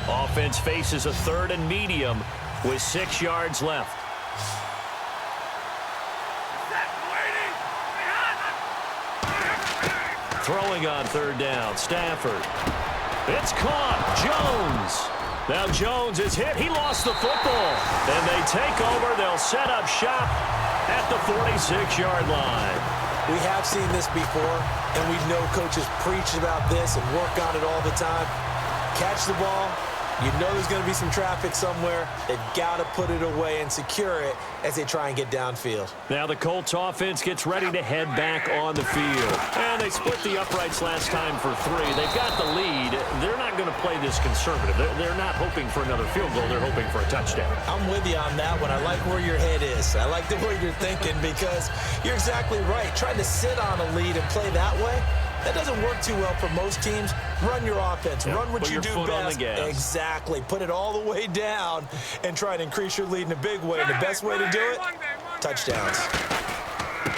Offense faces a 3rd and medium with 6 yards left. Throwing on 3rd down, Stafford. It's caught, Jones. Now Jones is hit. He lost the football. And they take over. They'll set up shop at the 46-yard line. We have seen this before, and we know coaches preach about this and work on it all the time. Catch the ball. You know there's going to be some traffic somewhere. They've got to put it away and secure it as they try and get downfield. Now the Colts offense gets ready to head back on the field. And they split the uprights last time for 3. They've got the lead. They're not going to play this conservative. They're not hoping for another field goal. They're hoping for a touchdown. I'm with you on that one. I like where your head is. I like the way you're thinking because you're exactly right. Trying to sit on a lead and play that way, that doesn't work too well for most teams. Run your offense. Run what you do best. Exactly. Put it all the way down and try to increase your lead in a big way. And the best way to do it, touchdowns.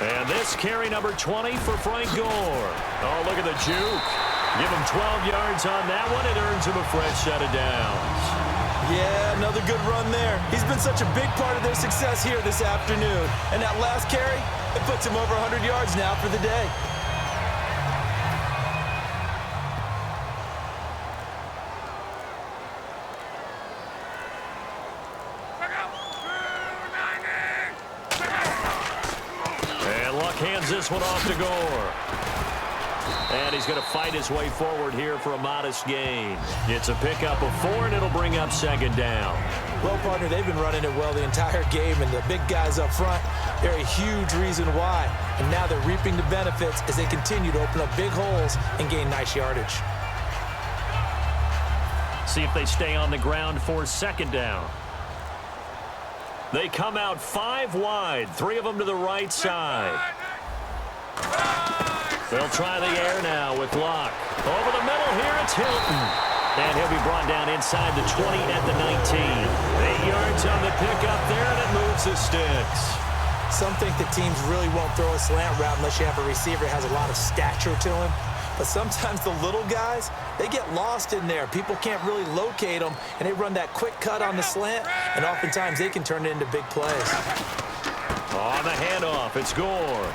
And this carry number 20 for Frank Gore. Oh, look at the juke. Give him 12 yards on that one. It earns him a fresh set of downs. Yeah, another good run there. He's been such a big part of their success here this afternoon. And that last carry, it puts him over 100 yards now for the day. Hands this one off to Gore. And he's going to fight his way forward here for a modest gain. It's a pickup of 4, and it'll bring up 2nd down. Well, partner, they've been running it well the entire game, and the big guys up front, they're a huge reason why. And now they're reaping the benefits as they continue to open up big holes and gain nice yardage. See if they stay on the ground for 2nd down. They come out 5 wide, 3 of them to the right side. They'll try the air now with Locke. Over the middle here, it's Hilton. And he'll be brought down inside the 20 at the 19. 8 yards on the pickup there, and it moves the sticks. Some think that teams really won't throw a slant route unless you have a receiver that has a lot of stature to him. But sometimes the little guys, they get lost in there. People can't really locate them, and they run that quick cut on the slant, and oftentimes they can turn it into big plays. On the handoff, it's Gore.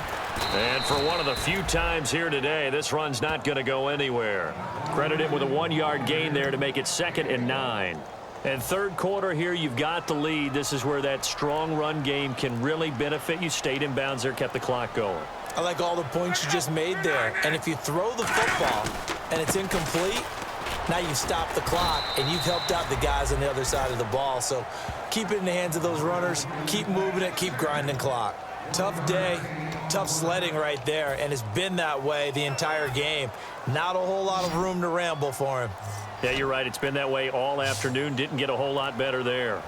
And for one of the few times here today, this run's not going to go anywhere. Credit him with a 1-yard gain there to make it 2nd and 9. And 3rd quarter here, you've got the lead. This is where that strong run game can really benefit you. Stayed in bounds there, kept the clock going. I like all the points you just made there. And if you throw the football and it's incomplete, now you've stopped the clock and you've helped out the guys on the other side of the ball. So keep it in the hands of those runners. Keep moving it. Keep grinding clock. Tough day, tough sledding right there, and it's been that way the entire game. Not a whole lot of room to ramble for him. Yeah, you're right. It's been that way all afternoon. Didn't get a whole lot better there.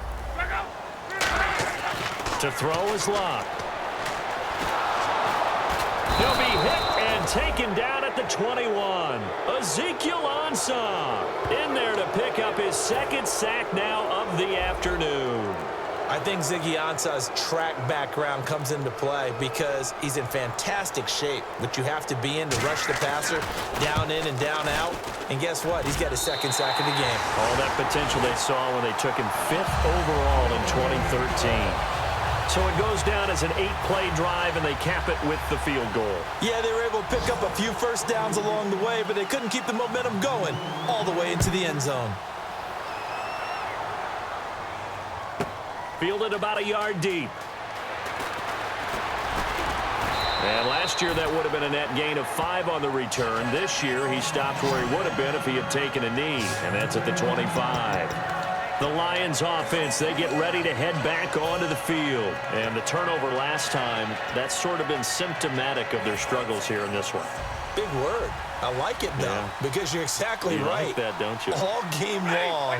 To throw is Locke. He'll be hit and taken down at the 21. Ezekiel Ansah in there to pick up his 2nd sack now of the afternoon. I think Ziggy Ansah's track background comes into play because he's in fantastic shape, but you have to be in to rush the passer down in and down out. And guess what? He's got his 2nd sack of the game. All that potential they saw when they took him 5th overall in 2013. So it goes down as an 8-play drive, and they cap it with the field goal. Yeah, they were able to pick up a few first downs along the way, but they couldn't keep the momentum going all the way into the end zone. Fielded about a yard deep. And last year, that would have been a net gain of 5 on the return. This year, he stopped where he would have been if he had taken a knee, and that's at the 25. The Lions offense, they get ready to head back onto the field. And the turnover last time, that's sort of been symptomatic of their struggles here in this one. Big word. I like it, though, because you're exactly right. You like that, don't you? All game long,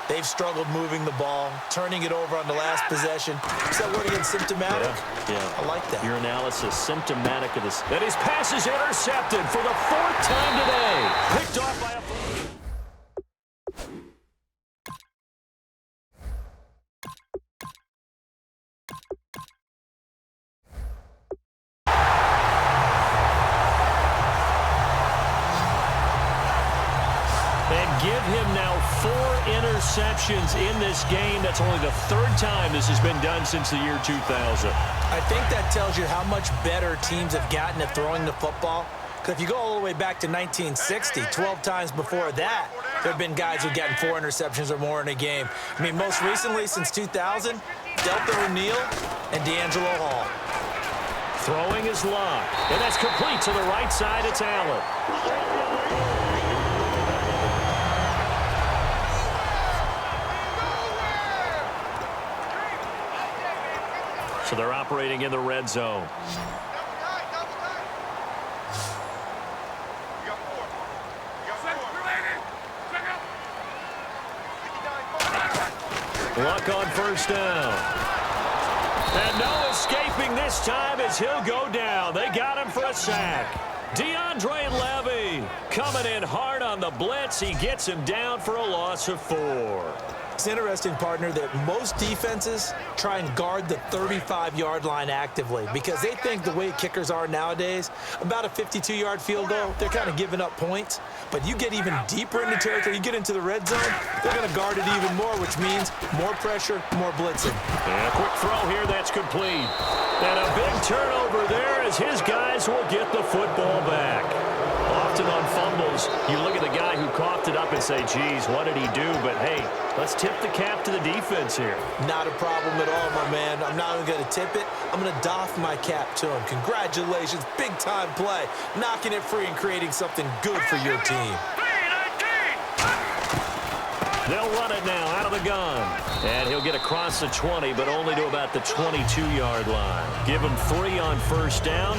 they've struggled moving the ball, turning it over on the last possession. Is that word again, symptomatic? Yeah. I like that. Your analysis, symptomatic of this. And his pass is intercepted for the 4th time today. Picked off by a... Give him now 4 interceptions in this game. That's only the 3rd time this has been done since the year 2000. I think that tells you how much better teams have gotten at throwing the football. Because if you go all the way back to 1960, 12 times before that, there have been guys who've gotten 4 interceptions or more in a game. I mean, most recently, since 2000, Deltha O'Neal and D'Angelo Hall. Throwing is Locke, and that's complete to the right side. It's Allen. So they're operating in the red zone. Luck on first down. And no escaping this time as he'll go down. They got him for a sack. DeAndre Levy coming in hard on the blitz. He gets him down for a loss of 4. It's interesting, partner, that most defenses try and guard the 35-yard line actively because they think the way kickers are nowadays, about a 52-yard field goal, they're kind of giving up points. But you get even deeper in the territory, you get into the red zone, they're going to guard it even more, which means more pressure, more blitzing. And a quick throw here, that's complete. And a big turnover there as his guys will get the football back. Often on fumbles, you look at the guy who coughed it up and say, geez, what did he do? But, hey, let's tip the cap to the defense here. Not a problem at all, my man. I'm not even going to tip it. I'm going to doff my cap to him. Congratulations, big-time play. Knocking it free and creating something good for your team. They'll run it now out of the gun. And he'll get across the 20, but only to about the 22-yard line. Give him 3 on first down.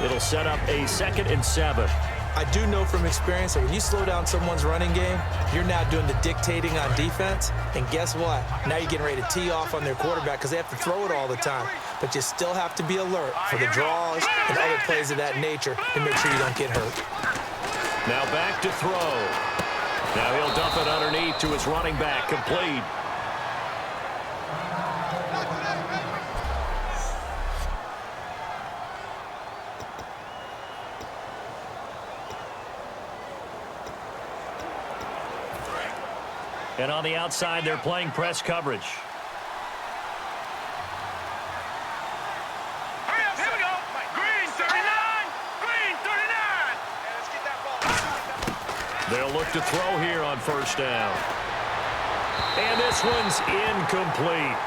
It'll set up a 2nd and 7. I do know from experience that when you slow down someone's running game, you're now doing the dictating on defense. And guess what? Now you're getting ready to tee off on their quarterback because they have to throw it all the time. But you still have to be alert for the draws and other plays of that nature to make sure you don't get hurt. Now back to throw. Now he'll dump it underneath to his running back, complete. And on the outside, they're playing press coverage. Hurry up, here we go. Green 39. Green 39. Let's get that ball. They'll look to throw here on first down. And this one's incomplete.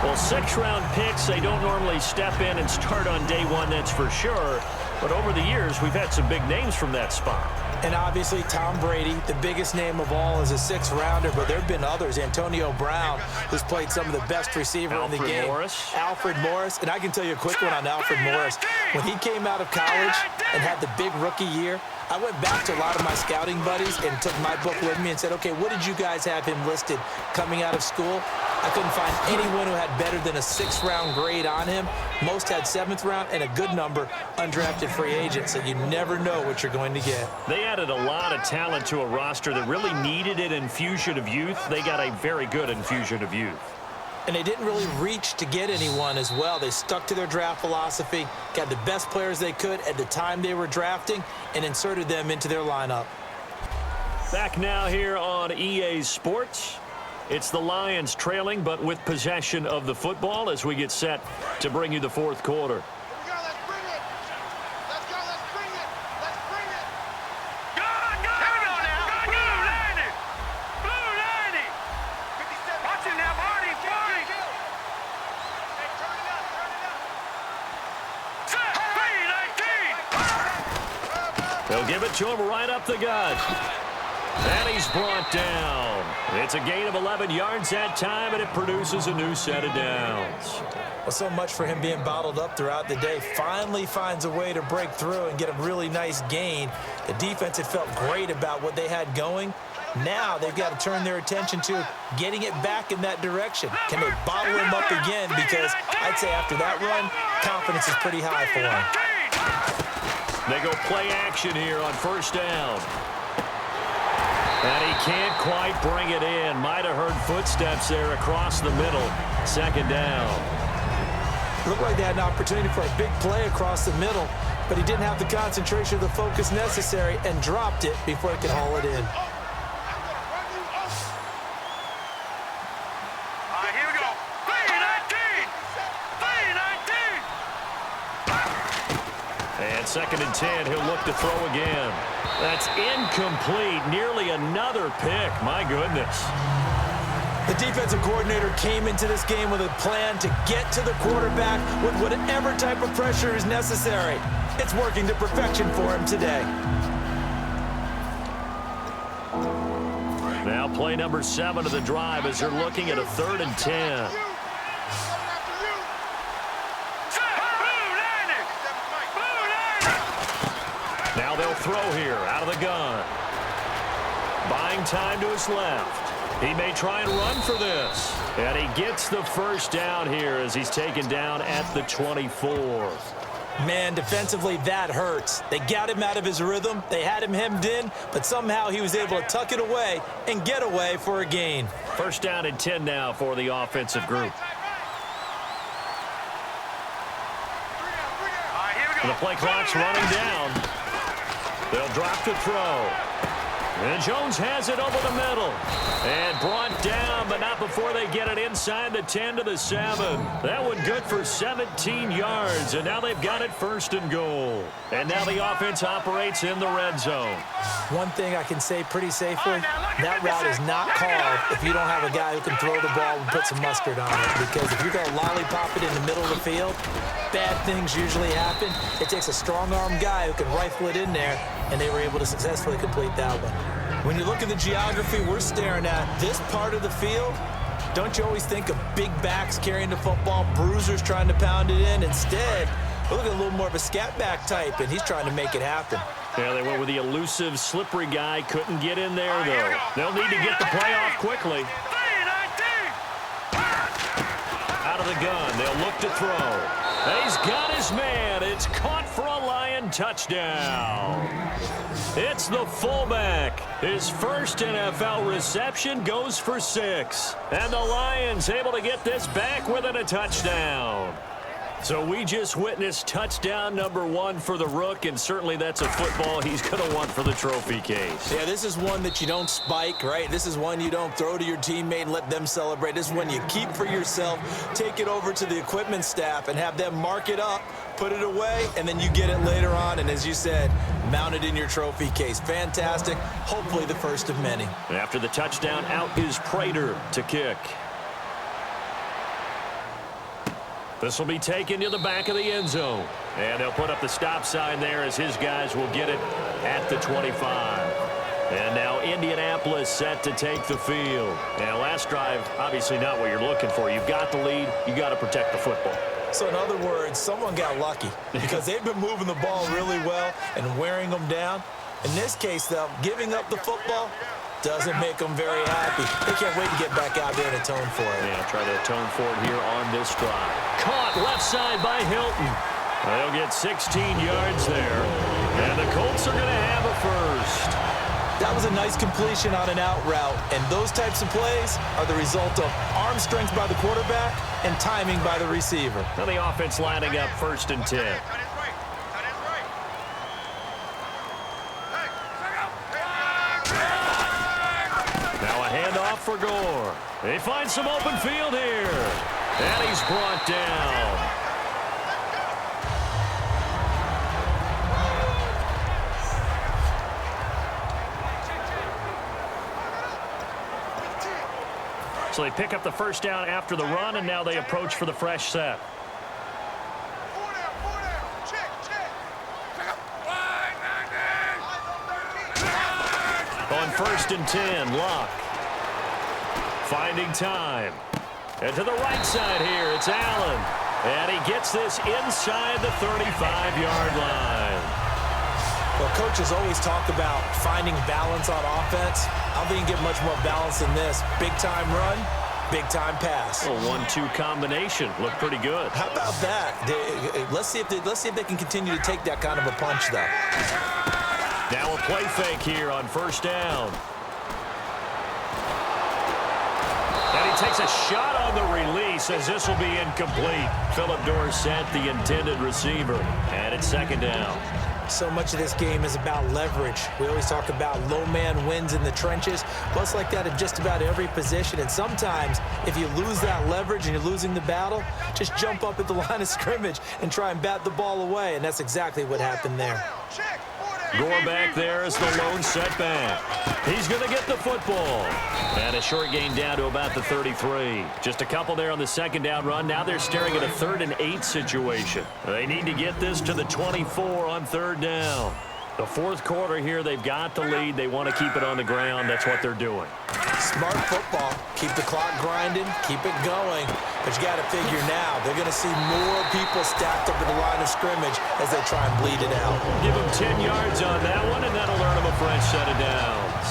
Well, 6th-round picks, they don't normally step in and start on day 1, that's for sure. But over the years, we've had some big names from that spot. And obviously, Tom Brady, the biggest name of all, is a 6th-rounder, but there have been others. Antonio Brown, who's played some of the best receiver in the game. Alfred Morris. And I can tell you a quick one on Alfred Morris. When he came out of college and had the big rookie year, I went back to a lot of my scouting buddies and took my book with me and said, okay, what did you guys have him listed coming out of school? I couldn't find anyone who had better than a 6th-round grade on him. Most had 7th round and a good number undrafted free agents, so you never know what you're going to get. They added a lot of talent to a roster that really needed an infusion of youth. They got a very good infusion of youth. And they didn't really reach to get anyone as well. They stuck to their draft philosophy, got the best players they could at the time they were drafting, and inserted them into their lineup. Back now here on EA Sports. It's the Lions trailing, but with possession of the football as we get set to bring you the 4th quarter. Go, here we go now. Blue 90. Blue 90. 57. Watch it now. They'll give it to him right up the gut. And he's brought down. It's a gain of 11 yards that time, and it produces a new set of downs. Well, so much for him being bottled up throughout the day. Finally finds a way to break through and get a really nice gain. The defense had felt great about what they had going. Now they've got to turn their attention to getting it back in that direction. Can they bottle him up again? Because I'd say after that run, confidence is pretty high for him. They go play action here on first down. And he can't quite bring it in. Might have heard footsteps there across the middle. Second down. It looked like they had an opportunity for a big play across the middle, but he didn't have the concentration or the focus necessary and dropped it before he could haul it in. Here we go. 3-19. And second and 10, he'll look to throw again. That's incomplete. Nearly another pick. My goodness. The defensive coordinator came into this game with a plan to get to the quarterback with whatever type of pressure is necessary. It's working to perfection for him today. Now play number 7 of the drive as they're looking at a 3rd and 10. Now they'll throw here out of the gun. Buying time to his left. He may try and run for this. And he gets the first down here as he's taken down at the 24. Man, defensively, that hurts. They got him out of his rhythm. They had him hemmed in, but somehow he was able to tuck it away and get away for a gain. First down and 10 now for the offensive group. The play clock's running down. They'll drop the throw. And Jones has it over the middle. And brought down, but not before they get it inside the 10 to the 7. That one good for 17 yards. And now they've got it 1st and goal. And now the offense operates in the red zone. One thing I can say pretty safely, that route is not called if you don't have a guy who can throw the ball and put some mustard on it. Because if you're going to lollipop it in the middle of the field, bad things usually happen. It takes a strong-arm guy who can rifle it in there, and they were able to successfully complete that one. When you look at the geography we're staring at, this part of the field, don't you always think of big backs carrying the football, bruisers trying to pound it in? Instead, we're looking at a little more of a scat back type, and he's trying to make it happen. Yeah, they went with the elusive, slippery guy. Couldn't get in there, though. They'll need to get the play off quickly. Out of the gun, they'll look to throw. He's got his man. It's caught for a Lion touchdown. It's the fullback. His first NFL reception goes for 6. And the Lions able to get this back within a touchdown. So we just witnessed touchdown number 1 for the Rook, and certainly that's a football he's going to want for the trophy case. Yeah, this is one that you don't spike, right? This is one you don't throw to your teammate and let them celebrate. This is one you keep for yourself, take it over to the equipment staff and have them mark it up, put it away, and then you get it later on, and as you said, mount it in your trophy case. Fantastic. Hopefully the first of many. After the touchdown, out is Prater to kick. This will be taken to the back of the end zone. And they'll put up the stop sign there as his guys will get it at the 25. And now Indianapolis set to take the field. And last drive, obviously not what you're looking for. You've got the lead. You've got to protect the football. So in other words, someone got lucky because they've been moving the ball really well and wearing them down. In this case, though, giving up the football doesn't make them very happy. They can't wait to get back out there and atone for it. Yeah, try to atone for it here on this drive. Caught left side by Hilton. They'll get 16 yards there. And the Colts are going to have a first. That was a nice completion on an out route. And those types of plays are the result of arm strength by the quarterback and timing by the receiver. Now the offense lining up 1st and 10. Handoff for Gore. They find some open field here. And he's brought down. So they pick up the first down after the run, and now they approach for the fresh set. On 1st and 10, Locke. Finding time. And to the right side here, it's Allen. And he gets this inside the 35-yard line. Well, coaches always talk about finding balance on offense. I don't think you can get much more balance than this. Big-time run, big-time pass. A 1-2 combination. Looked pretty good. How about that? Let's see if they can continue to take that kind of a punch, though. Now a play fake here on 1st down. And he takes a shot on the release as this will be incomplete. Philip Dorsett, the intended receiver. And it's 2nd down. So much of this game is about leverage. We always talk about low man wins in the trenches. Well, it's like that in just about every position. And sometimes, if you lose that leverage and you're losing the battle, just jump up at the line of scrimmage and try and bat the ball away. And that's exactly what happened there. Gore back there is the lone setback. He's going to get the football. And a short gain down to about the 33. Just a couple there on the 2nd down run. Now they're staring at a 3rd and 8 situation. They need to get this to the 24 on 3rd down. The 4th quarter here, they've got the lead. They want to keep it on the ground. That's what they're doing. Smart football. Keep the clock grinding. Keep it going. But you got to figure now, they're going to see more people stacked up at the line of scrimmage as they try and bleed it out. Give them 10 yards on that one, and that'll earn them a fresh set of downs.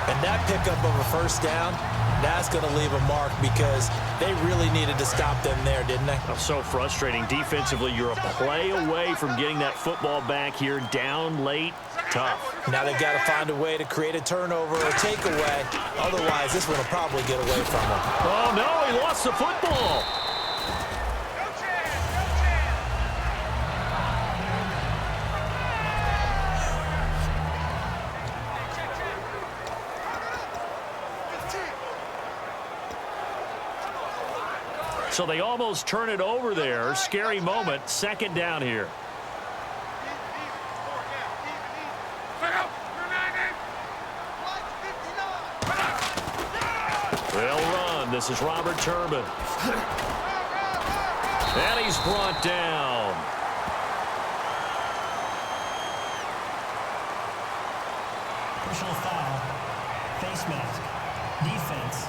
And that pickup of a 1st down, that's going to leave a mark because they really needed to stop them there, didn't they? Oh, so frustrating. Defensively, you're a play away from getting that football back here down late. Tough. Now they've got to find a way to create a turnover or takeaway. Otherwise, this one will probably get away from them. Oh, no, he lost the football. So they almost turn it over there. Scary moment. 2nd down here. They'll run. This is Robert Turbin. And he's brought down. Personal foul. Face mask. Defense.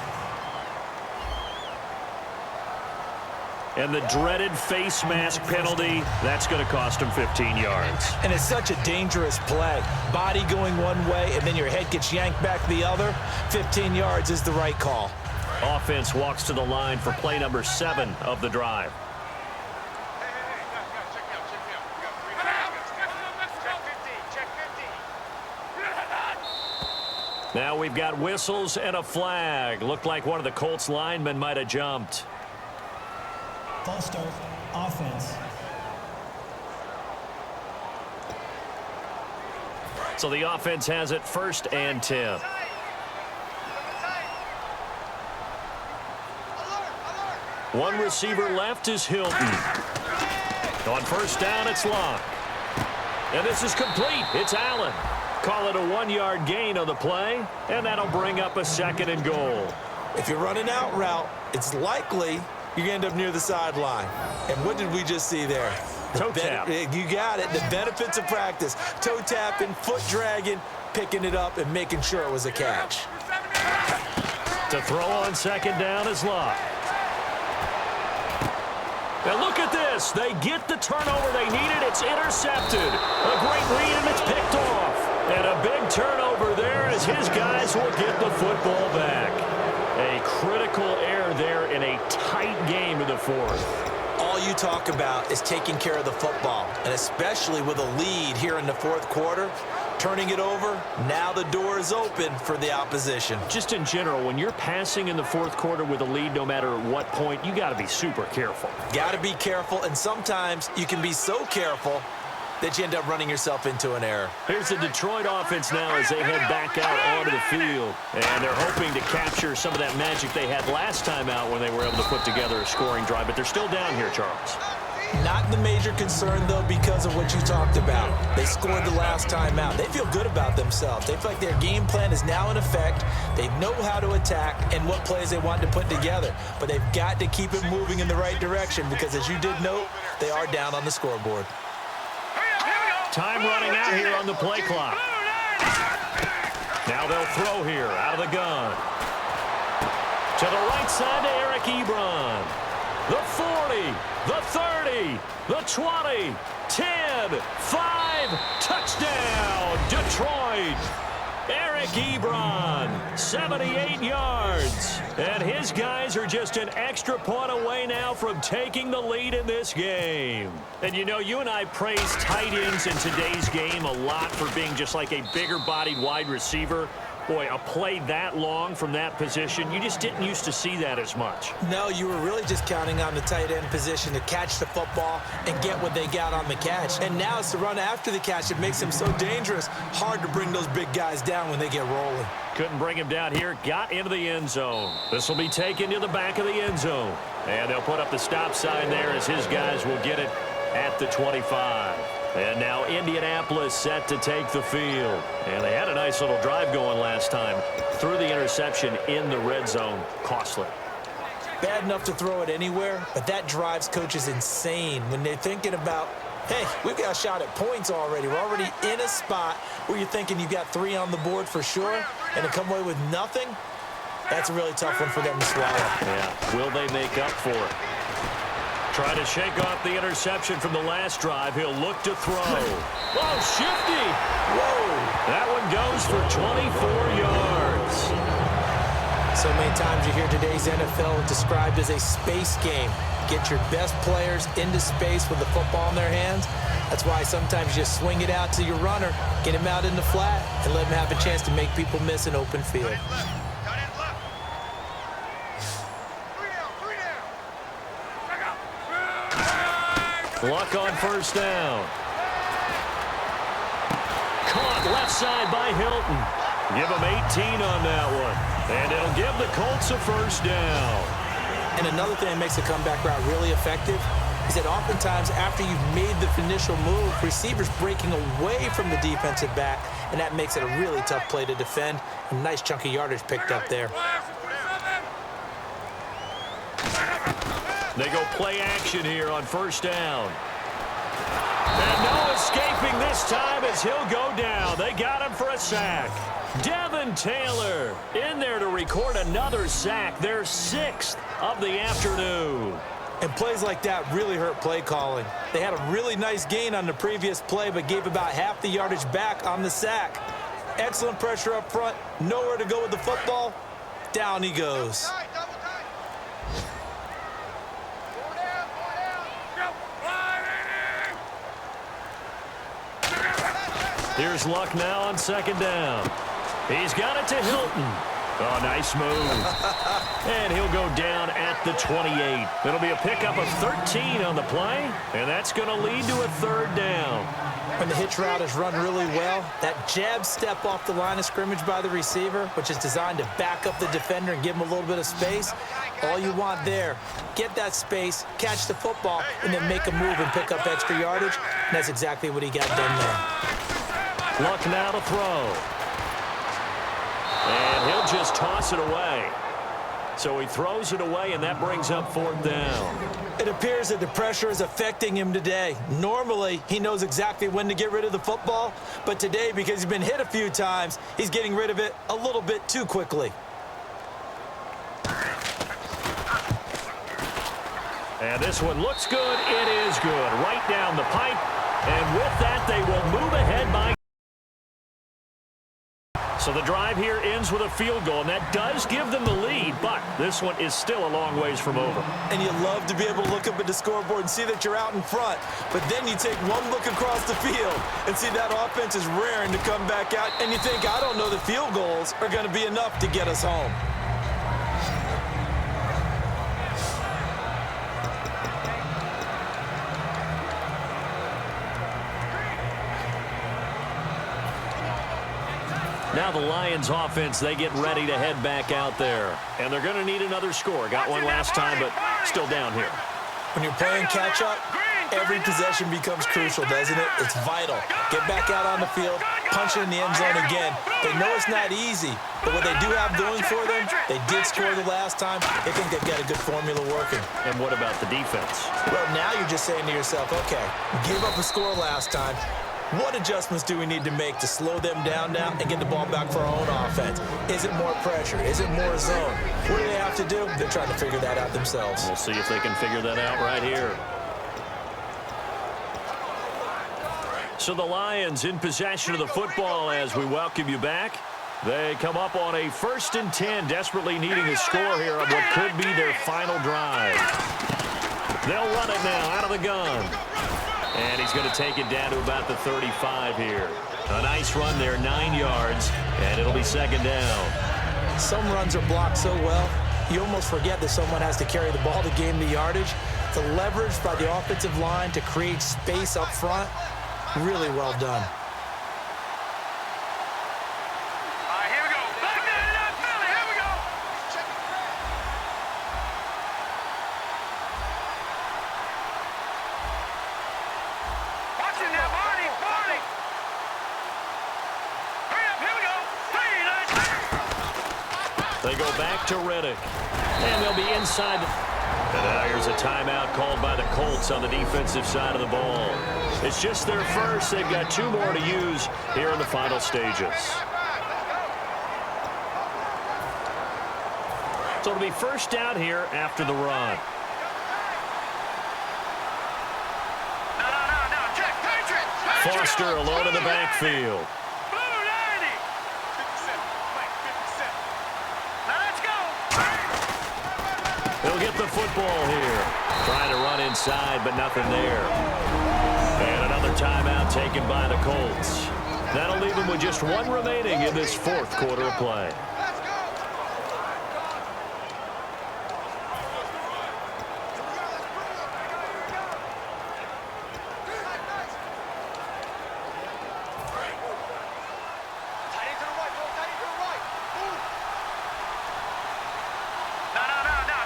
And the dreaded face mask penalty, that's going to cost him 15 yards. And it's such a dangerous play. Body going one way, and then your head gets yanked back the other. 15 yards is the right call. Offense walks to the line for play number 7 of the drive. Now we've got whistles and a flag. Looked like one of the Colts linemen might have jumped. False start. Offense. So the offense has it 1st and 10. One receiver left is Hilton. On 1st down, it's Locke. And this is complete. It's Allen. Call it a 1-yard gain on the play, and that'll bring up a 2nd and goal. If you're running out route, it's likely you're going to end up near the sideline. And what did we just see there? Toe tap. You got it. The benefits of practice. Toe tapping, foot dragging, picking it up, and making sure it was a catch. To throw on 2nd down is Locke. Now look at this. They get the turnover they needed. It's intercepted. A great read, and it's picked off. And a big turnover there as his guys will get the football back. A critical error there in a tight game in the 4th. All you talk about is taking care of the football, and especially with a lead here in the 4th quarter, turning it over, now the door is open for the opposition. Just in general, when you're passing in the 4th quarter with a lead, no matter what point, you got to be super careful. Got to be careful, and sometimes you can be so careful that you end up running yourself into an error. Here's the Detroit offense now as they head back out onto the field. And they're hoping to capture some of that magic they had last time out when they were able to put together a scoring drive. But they're still down here, Charles. Not the major concern, though, because of what you talked about. They scored the last time out. They feel good about themselves. They feel like their game plan is now in effect. They know how to attack and what plays they want to put together. But they've got to keep it moving in the right direction because, as you did note, they are down on the scoreboard. Time running out here on the play clock. Now they'll throw here out of the gun. To the right side to Eric Ebron. The 40, the 30, the 20, 10, 5, touchdown, Detroit. Eric Ebron, 78 yards. And his guys are just an extra point away now from taking the lead in this game. And you know, you and I praise tight ends in today's game a lot for being just like a bigger-bodied wide receiver. Boy, a play that long from that position, you just didn't used to see that as much. No, you were really just counting on the tight end position to catch the football and get what they got on the catch. And now it's the run after the catch that makes him so dangerous. Hard to bring those big guys down when they get rolling. Couldn't bring him down here. Got into the end zone. This will be taken to the back of the end zone. And they'll put up the stop sign there as his guys will get it at the 25. And now Indianapolis set to take the field. And they had a nice little drive going last time. Threw the interception in the red zone. Costly. Bad enough to throw it anywhere, but that drives coaches insane when they're thinking about, hey, we've got a shot at points already. We're already in a spot where you're thinking you've got 3 on the board for sure, and to come away with nothing, that's a really tough one for them to swallow. Yeah, will they make up for it? Try to shake off the interception from the last drive. He'll look to throw. Oh, shifty. Whoa. That one goes for 24 yards. So many times you hear today's NFL described as a space game. Get your best players into space with the football in their hands. That's why sometimes you just swing it out to your runner, get him out in the flat, and let him have a chance to make people miss an open field. Luck on first down. Caught left side by Hilton. Give him 18 on that one. And it'll give the Colts a first down. And another thing that makes the comeback route really effective is that oftentimes after you've made the initial move, receivers breaking away from the defensive back, and that makes it a really tough play to defend. A nice chunk of yardage picked up there. They go play action here on first down. And no escaping this time as he'll go down. They got him for a sack. Devin Taylor in there to record another sack, their 6th of the afternoon. And plays like that really hurt play calling. They had a really nice gain on the previous play, but gave about half the yardage back on the sack. Excellent pressure up front, nowhere to go with the football. Down he goes. Here's Luck now on second down. He's got it to Hilton. Oh, nice move. And he'll go down at the 28. It'll be a pickup of 13 on the play, and that's going to lead to a third down. When the hitch route is run really well, that jab step off the line of scrimmage by the receiver, which is designed to back up the defender and give him a little bit of space, all you want there, get that space, catch the football, and then make a move and pick up extra yardage. And that's exactly what he got done there. Luck now to throw. And he'll just toss it away. So he throws it away, and that brings up 4th down. It appears that the pressure is affecting him today. Normally, he knows exactly when to get rid of the football, but today, because he's been hit a few times, he's getting rid of it a little bit too quickly. And this one looks good. It is good. Right down the pipe. And with that, they will move ahead by. So the drive here ends with a field goal, and that does give them the lead, but this one is still a long ways from over. And you love to be able to look up at the scoreboard and see that you're out in front, but then you take one look across the field and see that offense is raring to come back out, and you think, I don't know that field goals are going to be enough to get us home. Now the Lions offense, they get ready to head back out there. And they're going to need another score. Got one last time, but still down here. When you're playing catch-up, every possession becomes crucial, doesn't it? It's vital. Get back out on the field, punch it in the end zone again. They know it's not easy, but what they do have going for them, they did score the last time. They think they've got a good formula working. And what about the defense? Well, now you're just saying to yourself, okay, give up a score last time. What adjustments do we need to make to slow them down now and get the ball back for our own offense? Is it more pressure? Is it more zone? What do they have to do? They're trying to figure that out themselves. We'll see if they can figure that out right here. So the Lions in possession of the football as we welcome you back. They come up on a 1st and 10, desperately needing a score here on what could be their final drive. They'll run it now out of the gun. And he's going to take it down to about the 35 here. A nice run there, 9 yards, and it'll be 2nd down. Some runs are blocked so well, you almost forget that someone has to carry the ball to gain the yardage. The leverage by the offensive line to create space up front, really well done. Here we go. Back there in that Philly. Here we go. Watch it now, Barney. Barney. Hurry up. Here we go. 3, 9, 6. They go back to Riddick. And they'll be inside. And now here's a timeout called by the Colts on the defensive side of the ball. It's just their first. They've got 2 more to use here in the final stages. So it'll be 1st down here after the run. No. Check. Patriots. Foster alone in the backfield. Blue 90. 57. Mike, 57. Now let's go. He'll get the football here. Trying to run inside, but nothing there. And another timeout taken by the Colts. That'll leave them with just 1 remaining in this 4th quarter of play. No.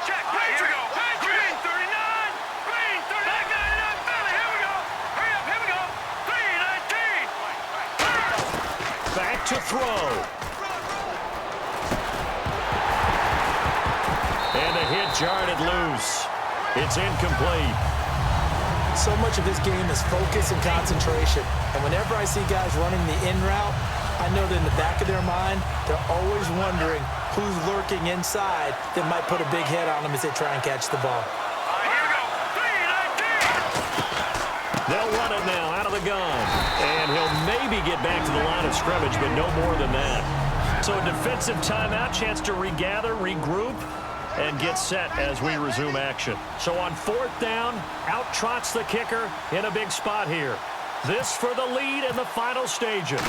Check. Here we go. Green 39. Green 39. Back there in that Philly. Here we go. Hurry up. Here we go. 3, 19. Back to throw. And the hit jarred it loose. It's incomplete. So much of this game is focus and concentration. And whenever I see guys running the in route, I know that in the back of their mind, they're always wondering who's lurking inside that might put a big hit on them as they try and catch the ball. Here we go. 3, 19. They'll run it now out of the gun. And he'll maybe get back to the line of scrimmage, but no more than that. So a defensive timeout, chance to regather, regroup, and get set as we resume action. So on 4th down, out trots the kicker in a big spot here. This for the lead in the final stages.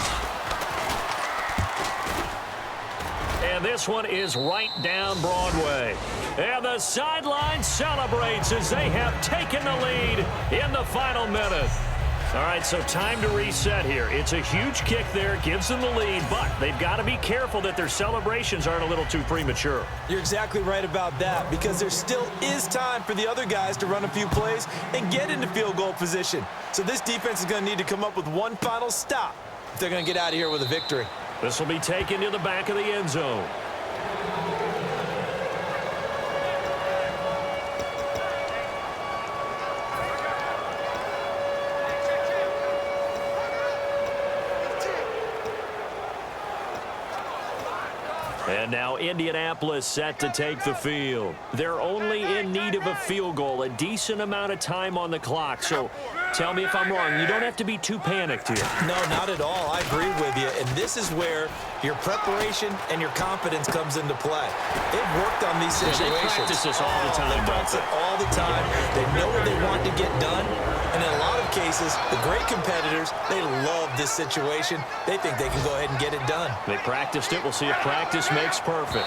And this one is right down Broadway. And the sideline celebrates as they have taken the lead in the final minute. All right, so time to reset here. It's a huge kick there, gives them the lead, but they've got to be careful that their celebrations aren't a little too premature. You're exactly right about that, because there still is time for the other guys to run a few plays and get into field goal position. So this defense is going to need to come up with one final stop if they're going to get out of here with a victory. This will be taken to the back of the end zone. And now Indianapolis set to take the field. They're only in need of a field goal, a decent amount of time on the clock. So tell me if I'm wrong. You don't have to be too panicked here. No, not at all. I agree with you. And this is where your preparation and your confidence comes into play. They've worked on these situations. They practice this all the time. They practice it all the time. They know what they want to get done. And in a lot of cases, the great competitors, they love this situation. They think they can go ahead and get it done. They practiced it. We'll see if practice makes perfect.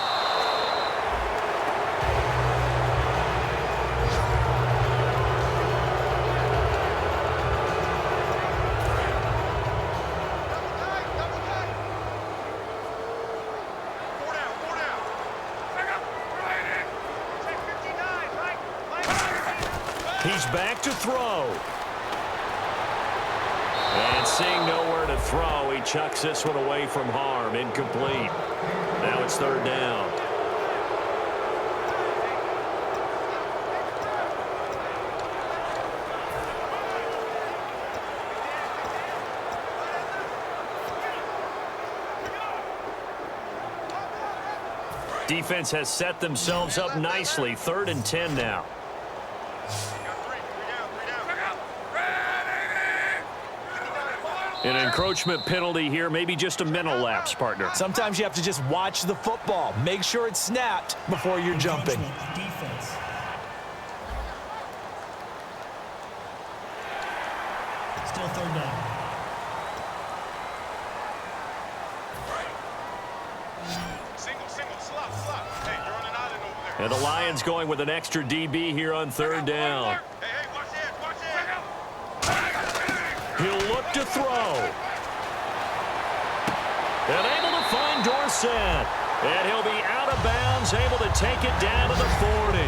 He's back to throw. And seeing nowhere to throw, he chucks this one away from harm. Incomplete. Now it's 3rd down. Defense has set themselves up nicely. 3rd and 10 now. An encroachment penalty here, maybe just a mental lapse, partner. Sometimes you have to just watch the football. Make sure it's snapped before you're jumping. Defense. Still 3rd down. Single, slot. Hey, you're on an island over there. And the Lions going with an extra DB here on 3rd down. Hey, watch this. He'll look to throw. And able to find Dorsett. And he'll be out of bounds, able to take it down to the 40.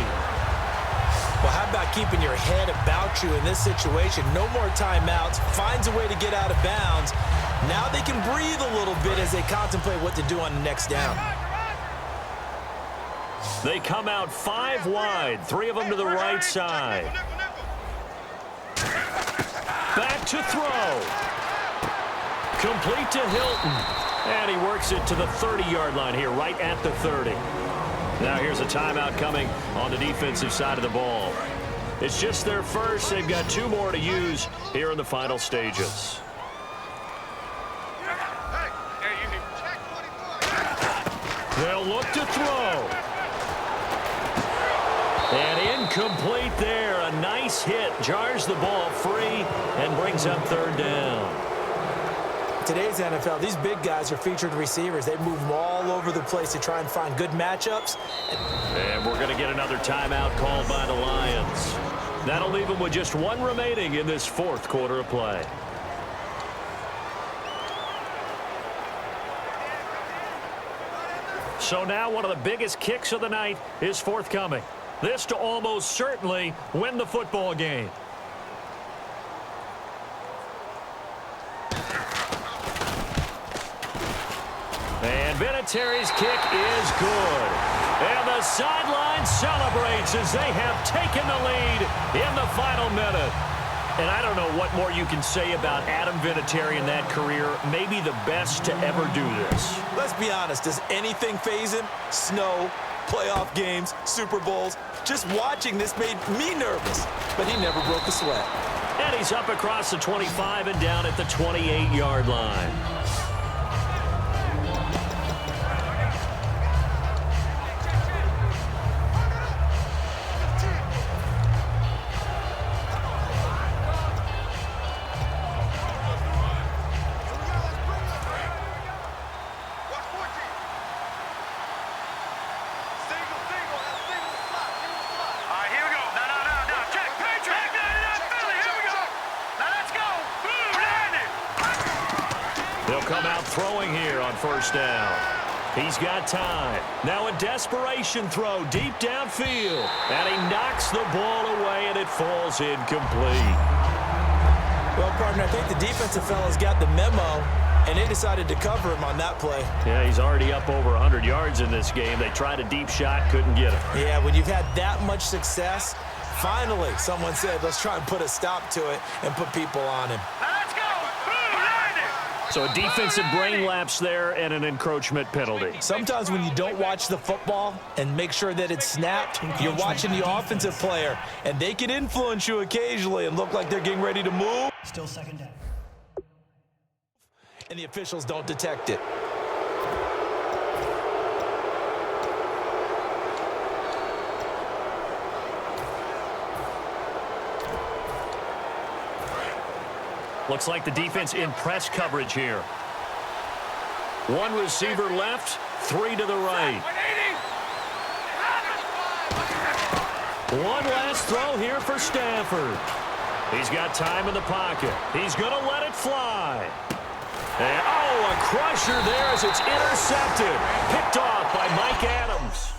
Well, how about keeping your head about you in this situation? No more timeouts. Finds a way to get out of bounds. Now they can breathe a little bit as they contemplate what to do on the next down. They come out 5 wide, 3 of them to the right side. Back to throw. Complete to Hilton. And he works it to the 30-yard line here, right at the 30. Now here's a timeout coming on the defensive side of the ball. It's just their first. They've got 2 more to use here in the final stages. They'll look to throw. And incomplete there. A nice hit. Jars the ball free and brings up 3rd down. Today's NFL, these big guys are featured receivers. They move them all over the place to try and find good matchups. And we're going to get another timeout called by the Lions. That'll leave them with just 1 remaining in this 4th quarter of play. So now one of the biggest kicks of the night is forthcoming. This to almost certainly win the football game. And Vinatieri's kick is good. And the sideline celebrates as they have taken the lead in the final minute. And I don't know what more you can say about Adam Vinatieri in that career. Maybe the best to ever do this. Let's be honest. Does anything faze him? Snow, playoff games, Super Bowls. Just watching this made me nervous. But he never broke a sweat. And he's up across the 25 and down at the 28-yard line. Throwing here on 1st down. He's got time. Now a desperation throw deep downfield. And he knocks the ball away, and it falls incomplete. Well, partner, I think the defensive fellas got the memo, and they decided to cover him on that play. Yeah, he's already up over 100 yards in this game. They tried a deep shot, couldn't get him. Yeah, when you've had that much success, finally someone said, let's try and put a stop to it and put people on him. So a defensive brain lapse there and an encroachment penalty. Sometimes when you don't watch the football and make sure that it's snapped, you're watching the offensive player, and they can influence you occasionally and look like they're getting ready to move. Still 2nd down. And the officials don't detect it. Looks like the defense in press coverage here. 1 receiver left, 3 to the right. 1 last throw here for Stafford. He's got time in the pocket. He's going to let it fly. And, oh, a crusher there as it's intercepted. Picked off by Mike Adams.